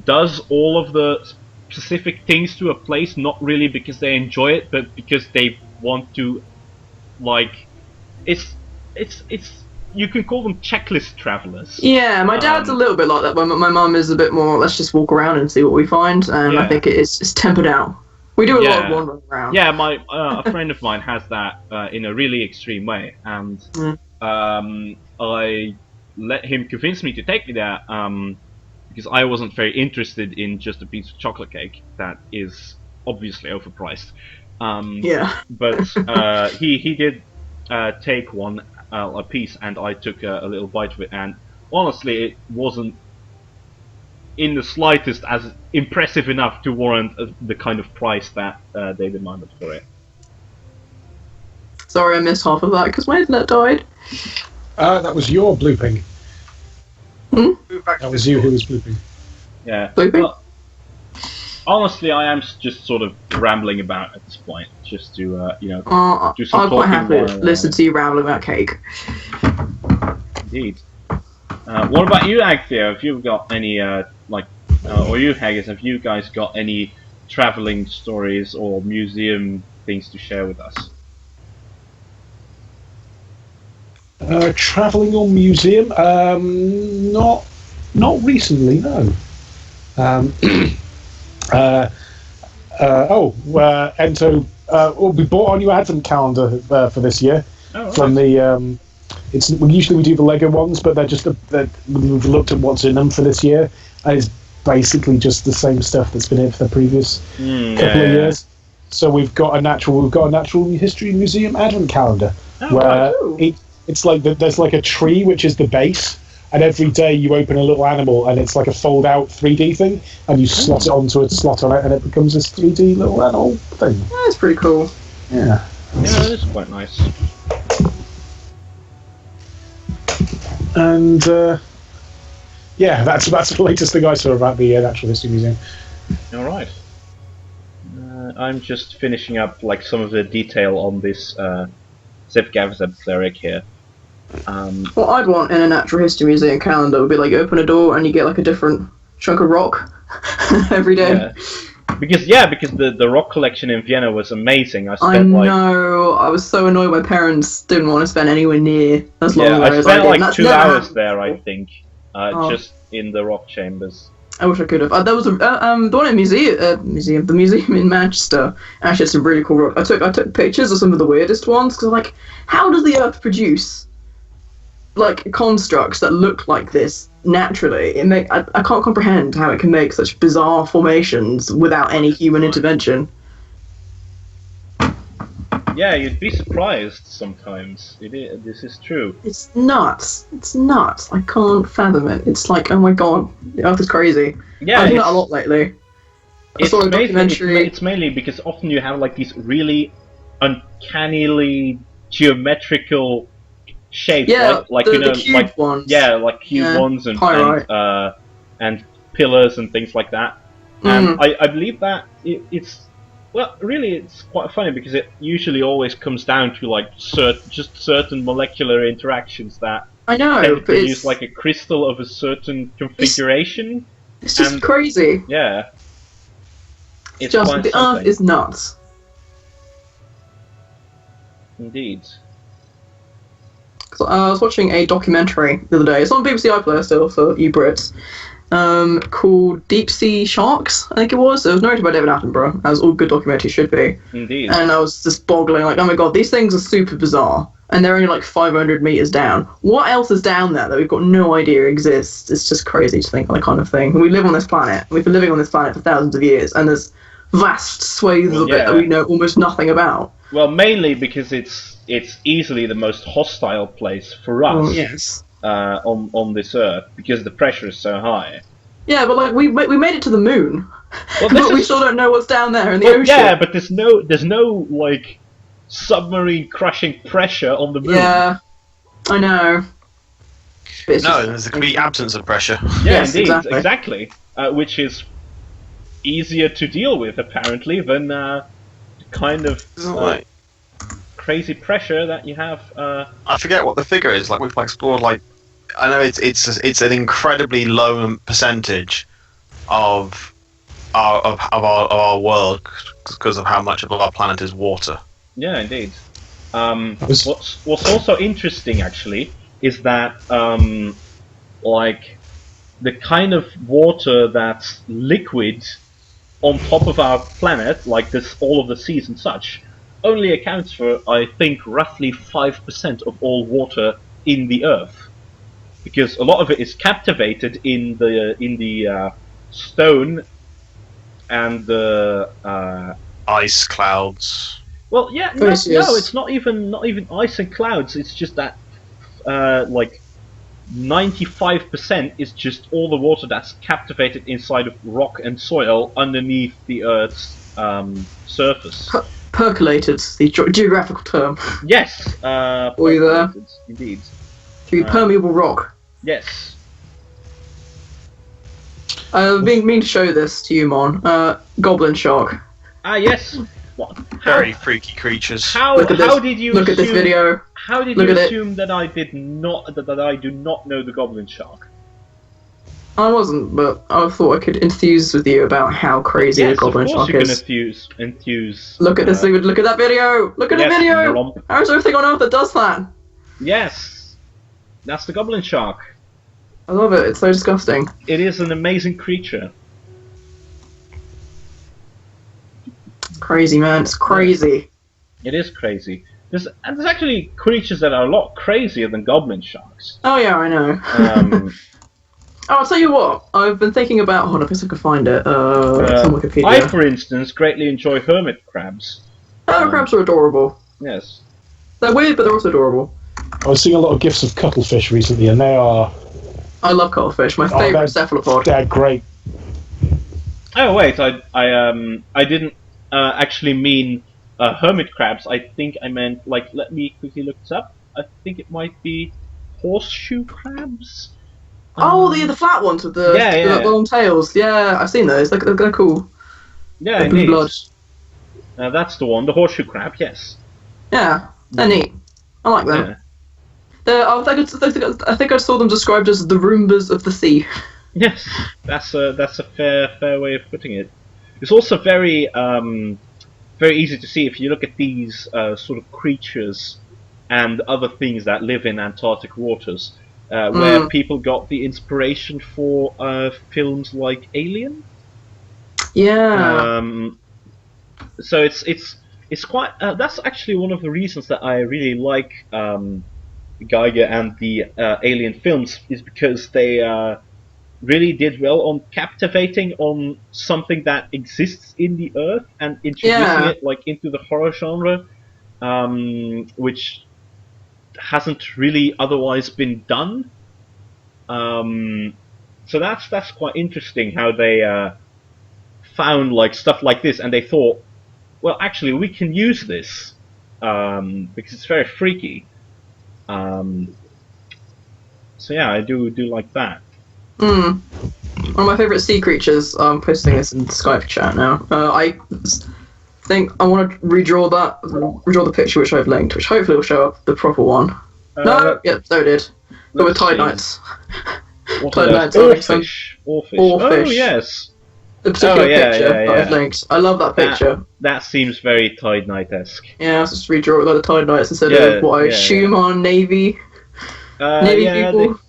Speaker 3: does all of the specific things to a place not really because they enjoy it, but because they want to, like, it's you can call them checklist travelers.
Speaker 5: Yeah, my dad's a little bit like that, but my mum is a bit more, let's just walk around and see what we find, and I think it's tempered out. We do a lot of wandering around.
Speaker 3: Yeah, a friend of mine has that in a really extreme way, and I let him convince me to take me there because I wasn't very interested in just a piece of chocolate cake that is obviously overpriced. But he did take one. A piece, and I took a little bite of it, and honestly, it wasn't in the slightest as impressive enough to warrant the kind of price that they demanded for it.
Speaker 5: Sorry, I missed half of that because my internet died.
Speaker 2: That was your blooping. That was you who was blooping.
Speaker 3: Yeah.
Speaker 5: Blooping?
Speaker 3: Well, honestly, I am just sort of rambling about at this point, just to do some
Speaker 5: I'll quite happily
Speaker 3: talking.
Speaker 5: listen to you rambling about cake.
Speaker 3: Indeed. What about you, Agthia? Have you got any or you, Haggis? Have you guys got any traveling stories or museum things to share with us?
Speaker 2: Traveling or museum? Not recently, no. Ento, we bought our new advent calendar for this year.
Speaker 3: Oh, right.
Speaker 2: From the usually we do the Lego ones, but we've looked at what's in them for this year, and it's basically just the same stuff that's been here for the previous couple of years. So we've got a natural history museum advent calendar where it's like there's like a tree which is the base. And every day you open a little animal, and it's like a fold-out 3D thing, and you slot it onto a slot on it, and it becomes this 3D little animal thing.
Speaker 5: That's pretty cool.
Speaker 2: Yeah.
Speaker 3: Yeah, it is quite nice.
Speaker 2: And that's the latest thing I saw about the Natural History Museum.
Speaker 3: All right. I'm just finishing up like some of the detail on this Zevgavzeb cleric here.
Speaker 5: What I'd want in a natural history museum calendar would be like you open a door and you get like a different chunk of rock every day.
Speaker 3: Yeah. Because the rock collection in Vienna was amazing.
Speaker 5: I know. I was so annoyed my parents didn't want to spend anywhere near as long
Speaker 3: I
Speaker 5: as
Speaker 3: spent
Speaker 5: I did.
Speaker 3: like 2 hours there, I think, just in the rock chambers.
Speaker 5: I wish I could have. There was the one in the museum in Manchester. Actually, it's a really cool rock. I took pictures of some of the weirdest ones because like, how does the Earth produce like constructs that look like this naturally? I can't comprehend how it can make such bizarre formations without any human intervention.
Speaker 3: Yeah, you'd be surprised sometimes. This is true.
Speaker 5: It's nuts. It's nuts. I can't fathom it. It's like, oh my god, the Earth is crazy.
Speaker 3: Yeah,
Speaker 5: I've seen that a lot lately. I saw a documentary.
Speaker 3: It's mainly because often you have like these really uncannily geometrical shapes,
Speaker 5: Yeah,
Speaker 3: like
Speaker 5: the
Speaker 3: you know,
Speaker 5: cube
Speaker 3: like
Speaker 5: ones.
Speaker 3: like cube
Speaker 5: Yeah,
Speaker 3: ones
Speaker 5: pyrite.
Speaker 3: and pillars and things like that. And I believe that it's well, really, it's quite funny because it usually always comes down to like just certain molecular interactions that
Speaker 5: I know,
Speaker 3: tend to
Speaker 5: but
Speaker 3: produce like a crystal of a certain configuration.
Speaker 5: it's just
Speaker 3: and-
Speaker 5: crazy.
Speaker 3: Yeah,
Speaker 5: It's just
Speaker 3: quite
Speaker 5: the Earth
Speaker 3: something.
Speaker 5: is nuts.
Speaker 3: Indeed.
Speaker 5: So, I was watching a documentary the other day. It's on BBC iPlayer still for you Brits. Called Deep Sea Sharks, I think it was. It was narrated by David Attenborough, as all good documentaries should be.
Speaker 3: Indeed.
Speaker 5: And I was just boggling, like, oh my god, these things are super bizarre. And they're only like 500 meters down. What else is down there that we've got no idea exists? It's just crazy to think of that kind of thing. We live on this planet. We've been living on this planet for thousands of years, and there's vast swathes of it that we know almost nothing about.
Speaker 3: Well, mainly because it's easily the most hostile place for us
Speaker 5: Yes.
Speaker 3: on this Earth because the pressure is so high.
Speaker 5: Yeah, but like we made it to the moon,
Speaker 3: Well,
Speaker 5: but we still don't know what's down there in the
Speaker 3: well,
Speaker 5: ocean.
Speaker 3: yeah, but there's no like submarine crushing pressure on the moon.
Speaker 5: Yeah, I know. But it's
Speaker 4: No,
Speaker 5: just-
Speaker 4: there's a complete absence of pressure.
Speaker 3: Yeah,
Speaker 5: Yes,
Speaker 3: indeed,
Speaker 5: exactly.
Speaker 3: which is easier to deal with apparently than the kind of
Speaker 4: Isn't it like
Speaker 3: crazy pressure that you have.
Speaker 4: I forget what the figure is. Like we've explored, like I know it's an incredibly low percentage of our world because of how much of our planet is water.
Speaker 3: Yeah, indeed.
Speaker 2: was-
Speaker 3: What's also interesting, actually, is that like the kind of water that's liquid on top of our planet, like this, all of the seas and such, only accounts for, I think, roughly 5% of all water in the Earth, because a lot of it is captivated in the stone and the
Speaker 4: Ice clouds.
Speaker 3: well, yeah, no,
Speaker 5: Yes, yes.
Speaker 3: no, it's not even ice and clouds. It's just that like 95% is just all the water that's captivated inside of rock and soil underneath the Earth's surface.
Speaker 5: Percolated, the geographical term.
Speaker 3: Yes,
Speaker 5: Were you there?
Speaker 3: percolated, indeed.
Speaker 5: Through permeable rock.
Speaker 3: Yes.
Speaker 5: Mean to show this to you, Mon. Goblin shark.
Speaker 3: Ah, yes. What?
Speaker 4: Very freaky creatures.
Speaker 3: How
Speaker 5: Look at this.
Speaker 3: did you
Speaker 5: Look at this
Speaker 3: assume-
Speaker 5: video.
Speaker 3: How did
Speaker 5: Look
Speaker 3: you
Speaker 5: at it.
Speaker 3: assume that I did not that I do not know the goblin shark?
Speaker 5: I wasn't, but I thought I could enthuse with you about how crazy the
Speaker 3: Yes,
Speaker 5: goblin
Speaker 3: of course
Speaker 5: shark
Speaker 3: you can
Speaker 5: is.
Speaker 3: enthuse.
Speaker 5: Look at this. Look at that video. Look at
Speaker 3: yes,
Speaker 5: the video.
Speaker 3: Romp.
Speaker 5: How's everything on Earth that does that?
Speaker 3: Yes, that's the goblin shark.
Speaker 5: I love it. It's so disgusting.
Speaker 3: It is an amazing creature.
Speaker 5: It's crazy, man. It's crazy.
Speaker 3: It is crazy. There's actually creatures that are a lot crazier than goblin sharks.
Speaker 5: Oh yeah, I know.
Speaker 3: Um,
Speaker 5: Oh, I'll tell you what. I've been thinking about. Hold on, I guess I can find it. It's on Wikipedia.
Speaker 3: I, for instance, greatly enjoy hermit crabs.
Speaker 5: Oh, crabs are adorable.
Speaker 3: Yes.
Speaker 5: They're weird, but they're also adorable.
Speaker 2: I was seeing a lot of gifs of cuttlefish recently, and they are
Speaker 5: I love cuttlefish. My favourite cephalopod.
Speaker 2: they're great.
Speaker 3: Oh wait, I didn't actually mean hermit crabs. I think I meant like. Let me quickly look this up. I think it might be horseshoe crabs.
Speaker 5: Oh, the flat ones with the,
Speaker 3: Yeah, yeah.
Speaker 5: the long tails. Yeah, I've seen those. They're cool.
Speaker 3: Yeah,
Speaker 5: They're blue
Speaker 3: indeed.
Speaker 5: blood.
Speaker 3: That's the one. The horseshoe crab. Yes.
Speaker 5: Yeah, they're neat. I like them.
Speaker 3: Yeah.
Speaker 5: I think I saw them described as the Roombas of the sea.
Speaker 3: Yes, that's a fair way of putting it. It's also very easy to see if you look at these sort of creatures and other things that live in Antarctic waters, where people got the inspiration for films like Alien.
Speaker 5: Yeah.
Speaker 3: So it's quite. That's actually one of the reasons that I really like Geiger and the Alien films, is because they really did well on captivating on something that exists in the Earth and introducing
Speaker 5: Yeah.
Speaker 3: it like into the horror genre. which hasn't really otherwise been done. So that's quite interesting how they found like stuff like this, and they thought, well, actually, we can use this because it's very freaky. So yeah, I do like that.
Speaker 5: One of my favourite sea creatures. I'm posting this in Skype chat now. I think I want to redraw the picture which I've linked, which hopefully will show up the proper one. No, yep, so it did. There were Tide Knights.
Speaker 3: Tide Knights. Oarfish. Oh yes.
Speaker 5: The particular picture that I've linked. I love that picture.
Speaker 3: That seems very Tide Knight-esque.
Speaker 5: Yeah, I'll just redraw it like the Tide Knights instead of what I assume are Navy people.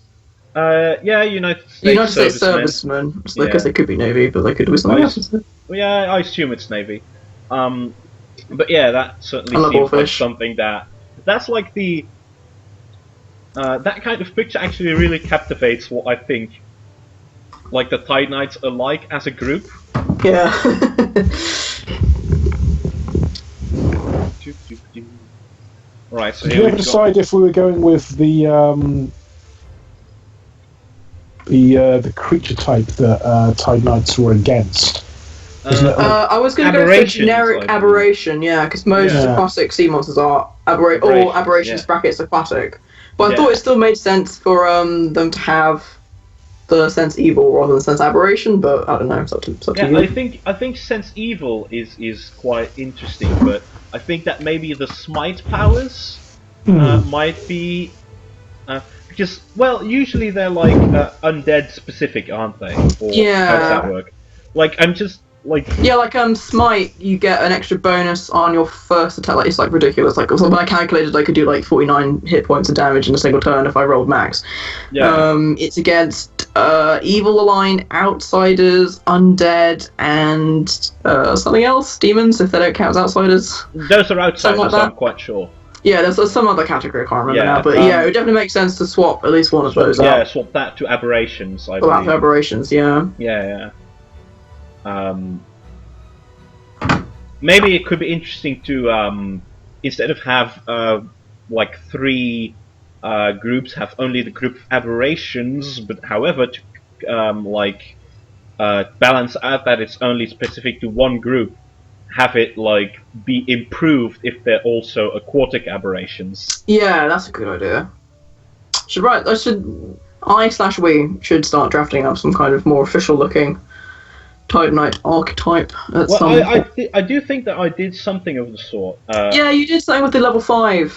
Speaker 3: United States
Speaker 5: servicemen. Because they could be Navy, but they could be something else.
Speaker 3: Well, yeah, I assume it's Navy. But yeah, that certainly seems like something that's like the that kind of picture actually really captivates what I think like the Tide Knights are like as a group.
Speaker 5: Yeah.
Speaker 3: Right, so
Speaker 2: did you ever decide if we were going with the creature type that Tide Knights were against?
Speaker 5: I was going to go for generic aberration, yeah, because most aquatic sea monsters are aberrations brackets aquatic. But I thought it still made sense for them to have the sense evil rather than sense aberration, but I don't know. It's up to you.
Speaker 3: I think sense evil is quite interesting, but I think that maybe the smite powers might be because usually they're like undead specific, aren't they? Or how does that work? Like I'm just.
Speaker 5: Smite, you get an extra bonus on your first attack. Like, it's like ridiculous. Like, when I calculated, I could do like 49 hit points of damage in a single turn if I rolled max.
Speaker 3: Yeah.
Speaker 5: It's against evil aligned outsiders, undead, and something else. Demons, if they don't count as outsiders.
Speaker 3: Those are outsiders. Like I'm quite sure.
Speaker 5: Yeah, there's some other category I can't remember now, but it would definitely make sense to swap at least one of those out.
Speaker 3: Yeah, swap that to aberrations. I believe.
Speaker 5: To aberrations, yeah.
Speaker 3: Yeah. Maybe it could be interesting to instead of have like 3 groups, have only the group of aberrations, but however to balance out that it's only specific to one group, have it like be improved if they're also aquatic aberrations.
Speaker 5: Yeah, that's a good idea. I/we should start drafting up some kind of more official looking Tide Knight archetype at some point.
Speaker 3: I do think that I did something of the sort.
Speaker 5: Yeah, you did something with the level 5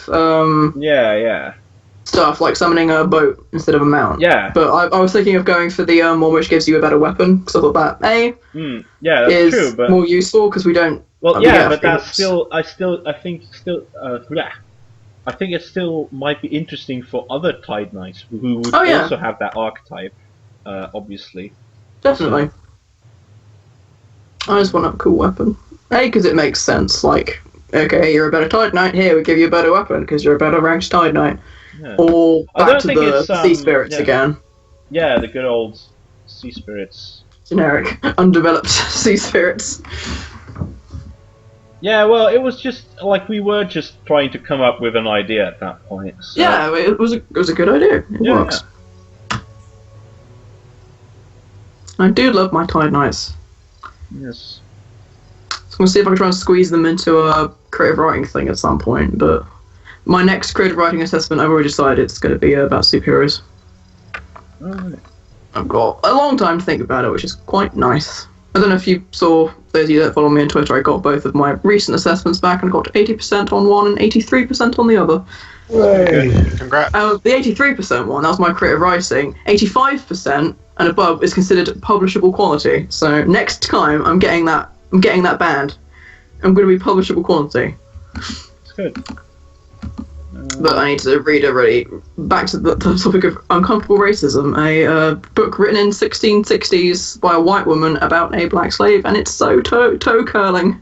Speaker 5: stuff, like summoning a boat instead of a mount.
Speaker 3: Yeah.
Speaker 5: But I was thinking of going for the one which gives you a better weapon, because I thought that,
Speaker 3: that's
Speaker 5: is
Speaker 3: true, but
Speaker 5: more useful, because we don't...
Speaker 3: Well, yeah, but that's still... I think it still might be interesting for other Tide Knights who would also have that archetype, obviously.
Speaker 5: Definitely. I just want a cool weapon. Because it makes sense. Like, okay, you're a better Tide Knight. Here, we give you a better weapon because you're a better ranked Tide Knight. Yeah. Or back to the sea spirits again.
Speaker 3: Yeah, the good old sea spirits.
Speaker 5: Generic, undeveloped sea spirits.
Speaker 3: Yeah, well, it was just like we were just trying to come up with an idea at that point. So.
Speaker 5: Yeah, it was a good idea. It works. I do love my Tide Knights.
Speaker 3: Yes.
Speaker 5: So I'm going to see if I can try and squeeze them into a creative writing thing at some point, but my next creative writing assessment, I've already decided it's going to be about superheroes.
Speaker 3: Right.
Speaker 5: I've got a long time to think about it, which is quite nice. I don't know if you saw, those of you that follow me on Twitter, I got both of my recent assessments back and got 80% on one and 83% on the other.
Speaker 2: Hey.
Speaker 4: Congrats.
Speaker 5: The 83% one, that was my creative writing. 85% and above is considered publishable quality. So next time I'm getting that band. I'm going to be publishable quality.
Speaker 3: It's good.
Speaker 5: But I need to read already. Back to the topic of uncomfortable racism. A book written in 1660s by a white woman about a black slave, and it's so toe-curlingly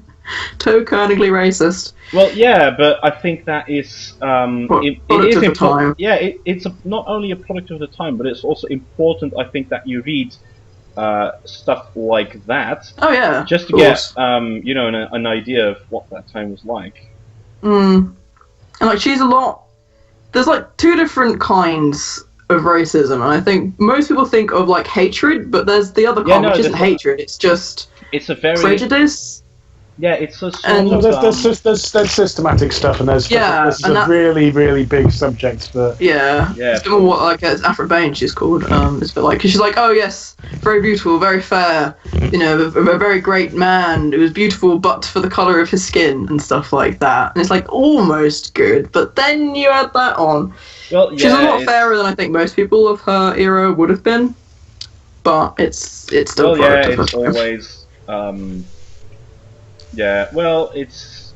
Speaker 5: racist.
Speaker 3: Well, yeah, but I think that is it is important. Yeah, it's not only a product of the time, but it's also important. I think that you read stuff like that.
Speaker 5: Oh yeah,
Speaker 3: just to get an idea of what that time was like.
Speaker 5: And like she's a lot. There's like two different kinds of racism, and I think most people think of like hatred, but there's the other kind, which isn't hatred. It's just
Speaker 3: it's a very
Speaker 5: prejudice.
Speaker 3: Yeah, it's a sort
Speaker 5: And-
Speaker 3: of,
Speaker 2: There's systematic stuff, and there's this is
Speaker 5: and
Speaker 2: a
Speaker 5: that-
Speaker 2: really, really big subject. But
Speaker 5: Yeah,
Speaker 3: Yeah.
Speaker 5: it's a bit more like Afro Bane. She's called. It's a bit like, cause she's like, oh yes, very beautiful, very fair. You know, a very great man. It was beautiful, but for the color of his skin and stuff like that. And it's like almost good, but then you add that on.
Speaker 3: well,
Speaker 5: She's a lot fairer than I think most people of her era would have been, but it's still.
Speaker 3: Well, yeah,
Speaker 5: product of
Speaker 3: it's
Speaker 5: her time.
Speaker 3: always. Yeah, well, it's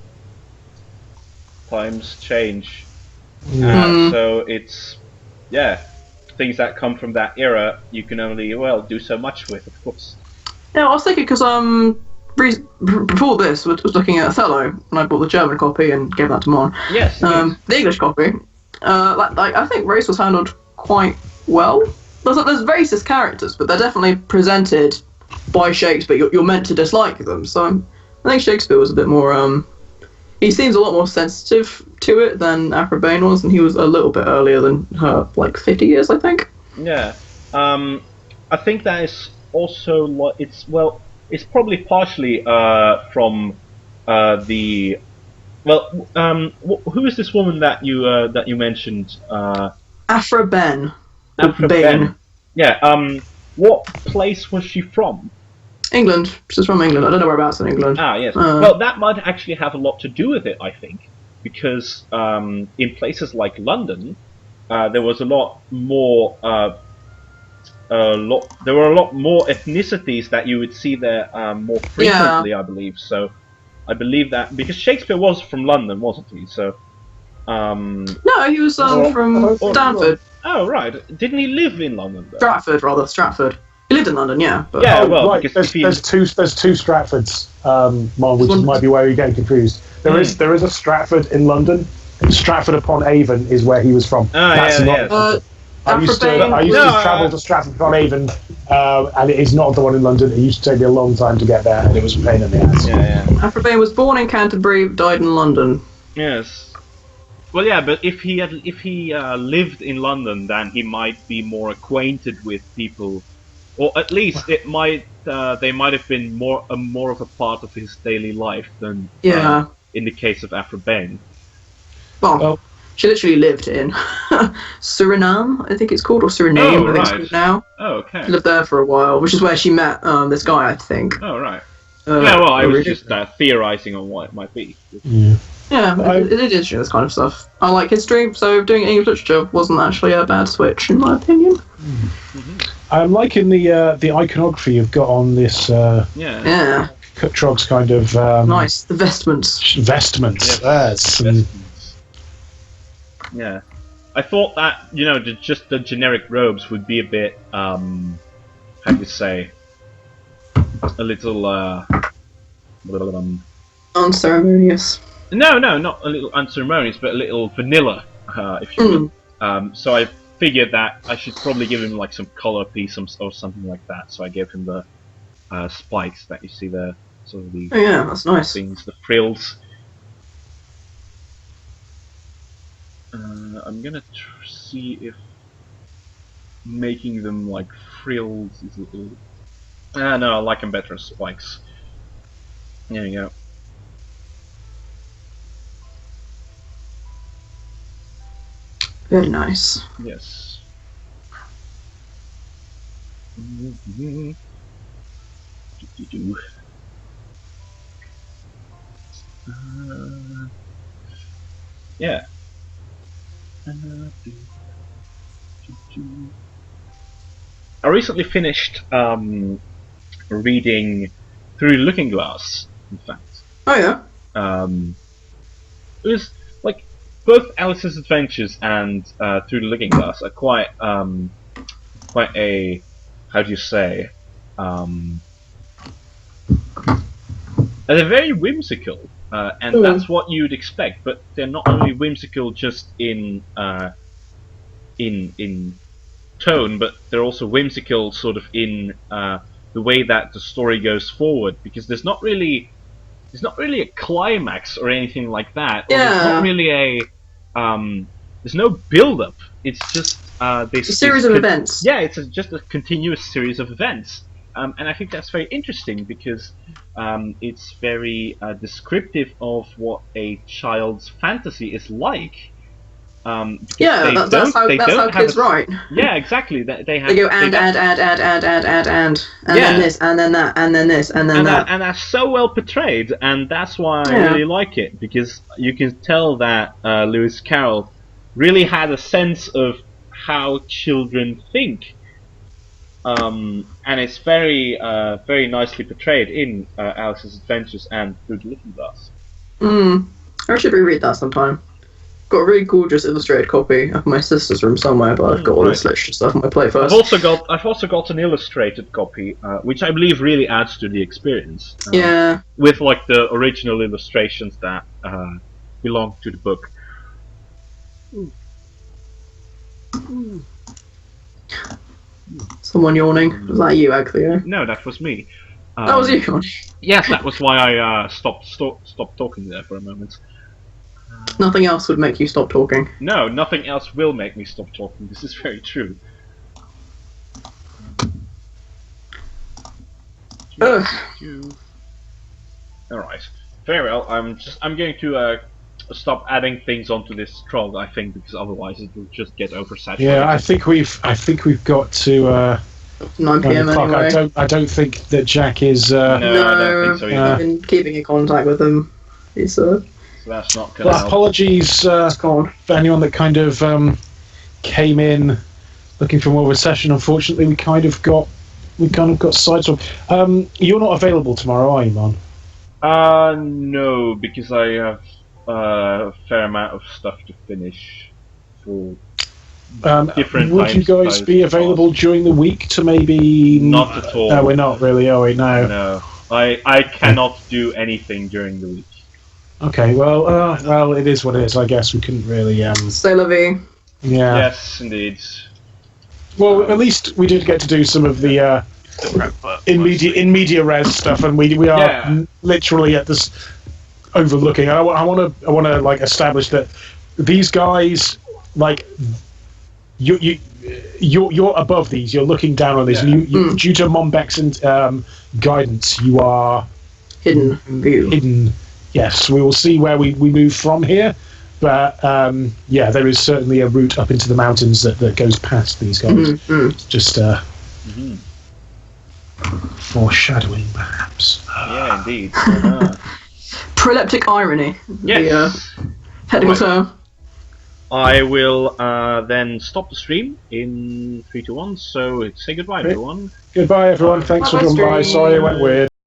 Speaker 3: times change, so it's things that come from that era you can only do so much with, of course.
Speaker 5: Yeah, I was thinking because before this, I was looking at Othello, and I bought the German copy and gave that to Mon.
Speaker 3: Yes.
Speaker 5: The English copy, like I think race was handled quite well. There's racist characters, but they're definitely presented by Shakespeare. You're meant to dislike them, so I think Shakespeare was a bit more. He seems a lot more sensitive to it than Afro Bane was, and he was a little bit earlier than her, like 50 years, I think.
Speaker 3: Yeah. I think that is also it's probably partially from the who is this woman that you mentioned?
Speaker 5: Afro Ben.
Speaker 3: Afro Ben. Yeah. What place was she from?
Speaker 5: England. She's from England. I don't know whereabouts in England.
Speaker 3: Ah, yes. Well, that might actually have a lot to do with it, I think, because in places like London, there was a lot more. There were a lot more ethnicities that you would see there more frequently, I believe. So, I believe that because Shakespeare was from London, wasn't he? So,
Speaker 5: no, he was from Stanford.
Speaker 3: Oh, right. Didn't he live in London, though?
Speaker 5: Stratford. He lived in London, yeah. But...
Speaker 3: Yeah, well,
Speaker 2: right.
Speaker 3: because
Speaker 2: there's two Stratfords, Mon, which might be where you're getting confused. There is a Stratford in London. Stratford upon Avon is where he was from.
Speaker 3: That's not.
Speaker 2: I used to travel to Stratford upon Avon, and it is not the one in London. It used to take me a long time to get there, and it was a pain in the ass.
Speaker 3: Yeah.
Speaker 5: Afro Bane was born in Canterbury, died in London.
Speaker 3: Yes. Well, yeah, but if he lived in London, then he might be more acquainted with people, or at least they might have been more of a part of his daily life than in the case of Afro Bane.
Speaker 5: Well, she literally lived in Suriname, I think it's called, or Suriname, I think it's called now.
Speaker 3: Oh, okay.
Speaker 5: She lived there for a while, which is where she met this guy, I think.
Speaker 3: Oh, right. I was just theorizing on what it might be.
Speaker 5: Yeah, it is interesting, this kind of stuff. I like history, so doing English literature wasn't actually a bad switch, in my opinion.
Speaker 2: I'm liking the iconography you've got on this.
Speaker 5: Yeah.
Speaker 2: Trog's kind of
Speaker 5: nice. The vestments.
Speaker 2: Vestments.
Speaker 3: Yes. Yeah, I thought that just the generic robes would be a bit how do you say, a little
Speaker 5: unceremonious.
Speaker 3: No, not a little unceremonious, but a little vanilla, if you will. So I figured that I should probably give him like some color piece or something like that. So I gave him the spikes that you see there, sort of the
Speaker 5: that's nice.
Speaker 3: things, the frills. I'm gonna see if making them like frills is a little. No, I like them better as spikes. There you go.
Speaker 5: Very nice.
Speaker 3: Yes. Yeah. I recently finished reading Through the Looking Glass, in fact.
Speaker 5: Oh yeah.
Speaker 3: It was like both Alice's Adventures and Through the Looking Glass are quite a, how do you say, they're very whimsical, and that's what you'd expect. But they're not only whimsical just in tone, but they're also whimsical sort of in the way that the story goes forward, because there's not really a climax or anything like that.
Speaker 5: Yeah.
Speaker 3: There's not really there's no build-up. It's just
Speaker 6: It's a series of events.
Speaker 3: Yeah, it's just a continuous series of events, and I think that's very interesting because it's very descriptive of what a child's fantasy is like.
Speaker 6: Yeah, that's how kids write.
Speaker 3: Yeah, exactly. They
Speaker 6: go and then this, and then that, and then this, and then that.
Speaker 3: And that's so well portrayed, and that's why I really like it, because you can tell that Lewis Carroll really had a sense of how children think. And it's very nicely portrayed in Alice's Adventures and Through the Looking Glass.
Speaker 6: I should reread that sometime. Got a really gorgeous illustrated copy of my sister's room somewhere, but I've got all this literature stuff on my plate first.
Speaker 3: I've also got an illustrated copy, which I believe really adds to the experience.
Speaker 6: Yeah.
Speaker 3: With like the original illustrations that belong to the book.
Speaker 6: Someone yawning. Was that you, Aglio?
Speaker 3: No, that was me.
Speaker 6: That was you yawning.
Speaker 3: Yes, that was why I stopped talking there for a moment.
Speaker 6: Nothing else would make you stop talking.
Speaker 3: No, nothing else will make me stop talking. This is very true. Alright. Very well. I'm going to stop adding things onto this troll, I think, because otherwise it will just get oversaturated.
Speaker 2: Yeah, I think we've got to
Speaker 6: 9 PM anyway.
Speaker 2: I don't think that Jack is
Speaker 3: No, I don't think so either.
Speaker 6: I've been keeping in contact with him. He's
Speaker 3: So that's not gonna help.
Speaker 2: Apologies for anyone that kind of came in looking for more of a session. Unfortunately, we kind of got sideswiped. You're not available tomorrow, are you, man?
Speaker 3: No, because I have a fair amount of stuff to finish for different.
Speaker 2: Would you guys be available during the week to maybe?
Speaker 3: Not at all.
Speaker 2: No, we're not really, are we? No.
Speaker 3: No, I cannot do anything during the week.
Speaker 2: Okay, well, it is what it is. I guess we couldn't really.
Speaker 6: Stay la vie.
Speaker 2: Yeah.
Speaker 3: Yes, indeed.
Speaker 2: Well, at least we did get to do some of the in media res stuff, and we are literally at this overlooking. I want to like establish that these guys, like you're above these. You're looking down on these. And you due to Mombek's guidance, you are
Speaker 6: hidden view.
Speaker 2: Hidden. Yes, we will see where we move from here, but there is certainly a route up into the mountains that goes past these guys. Just foreshadowing, perhaps.
Speaker 3: Yeah, indeed.
Speaker 6: Proleptic irony.
Speaker 3: Yes.
Speaker 6: The heading term.
Speaker 3: I will then stop the stream in 3, 2, 1. So say goodbye, everyone.
Speaker 2: Goodbye, everyone. Thanks for coming by. Sorry it went weird.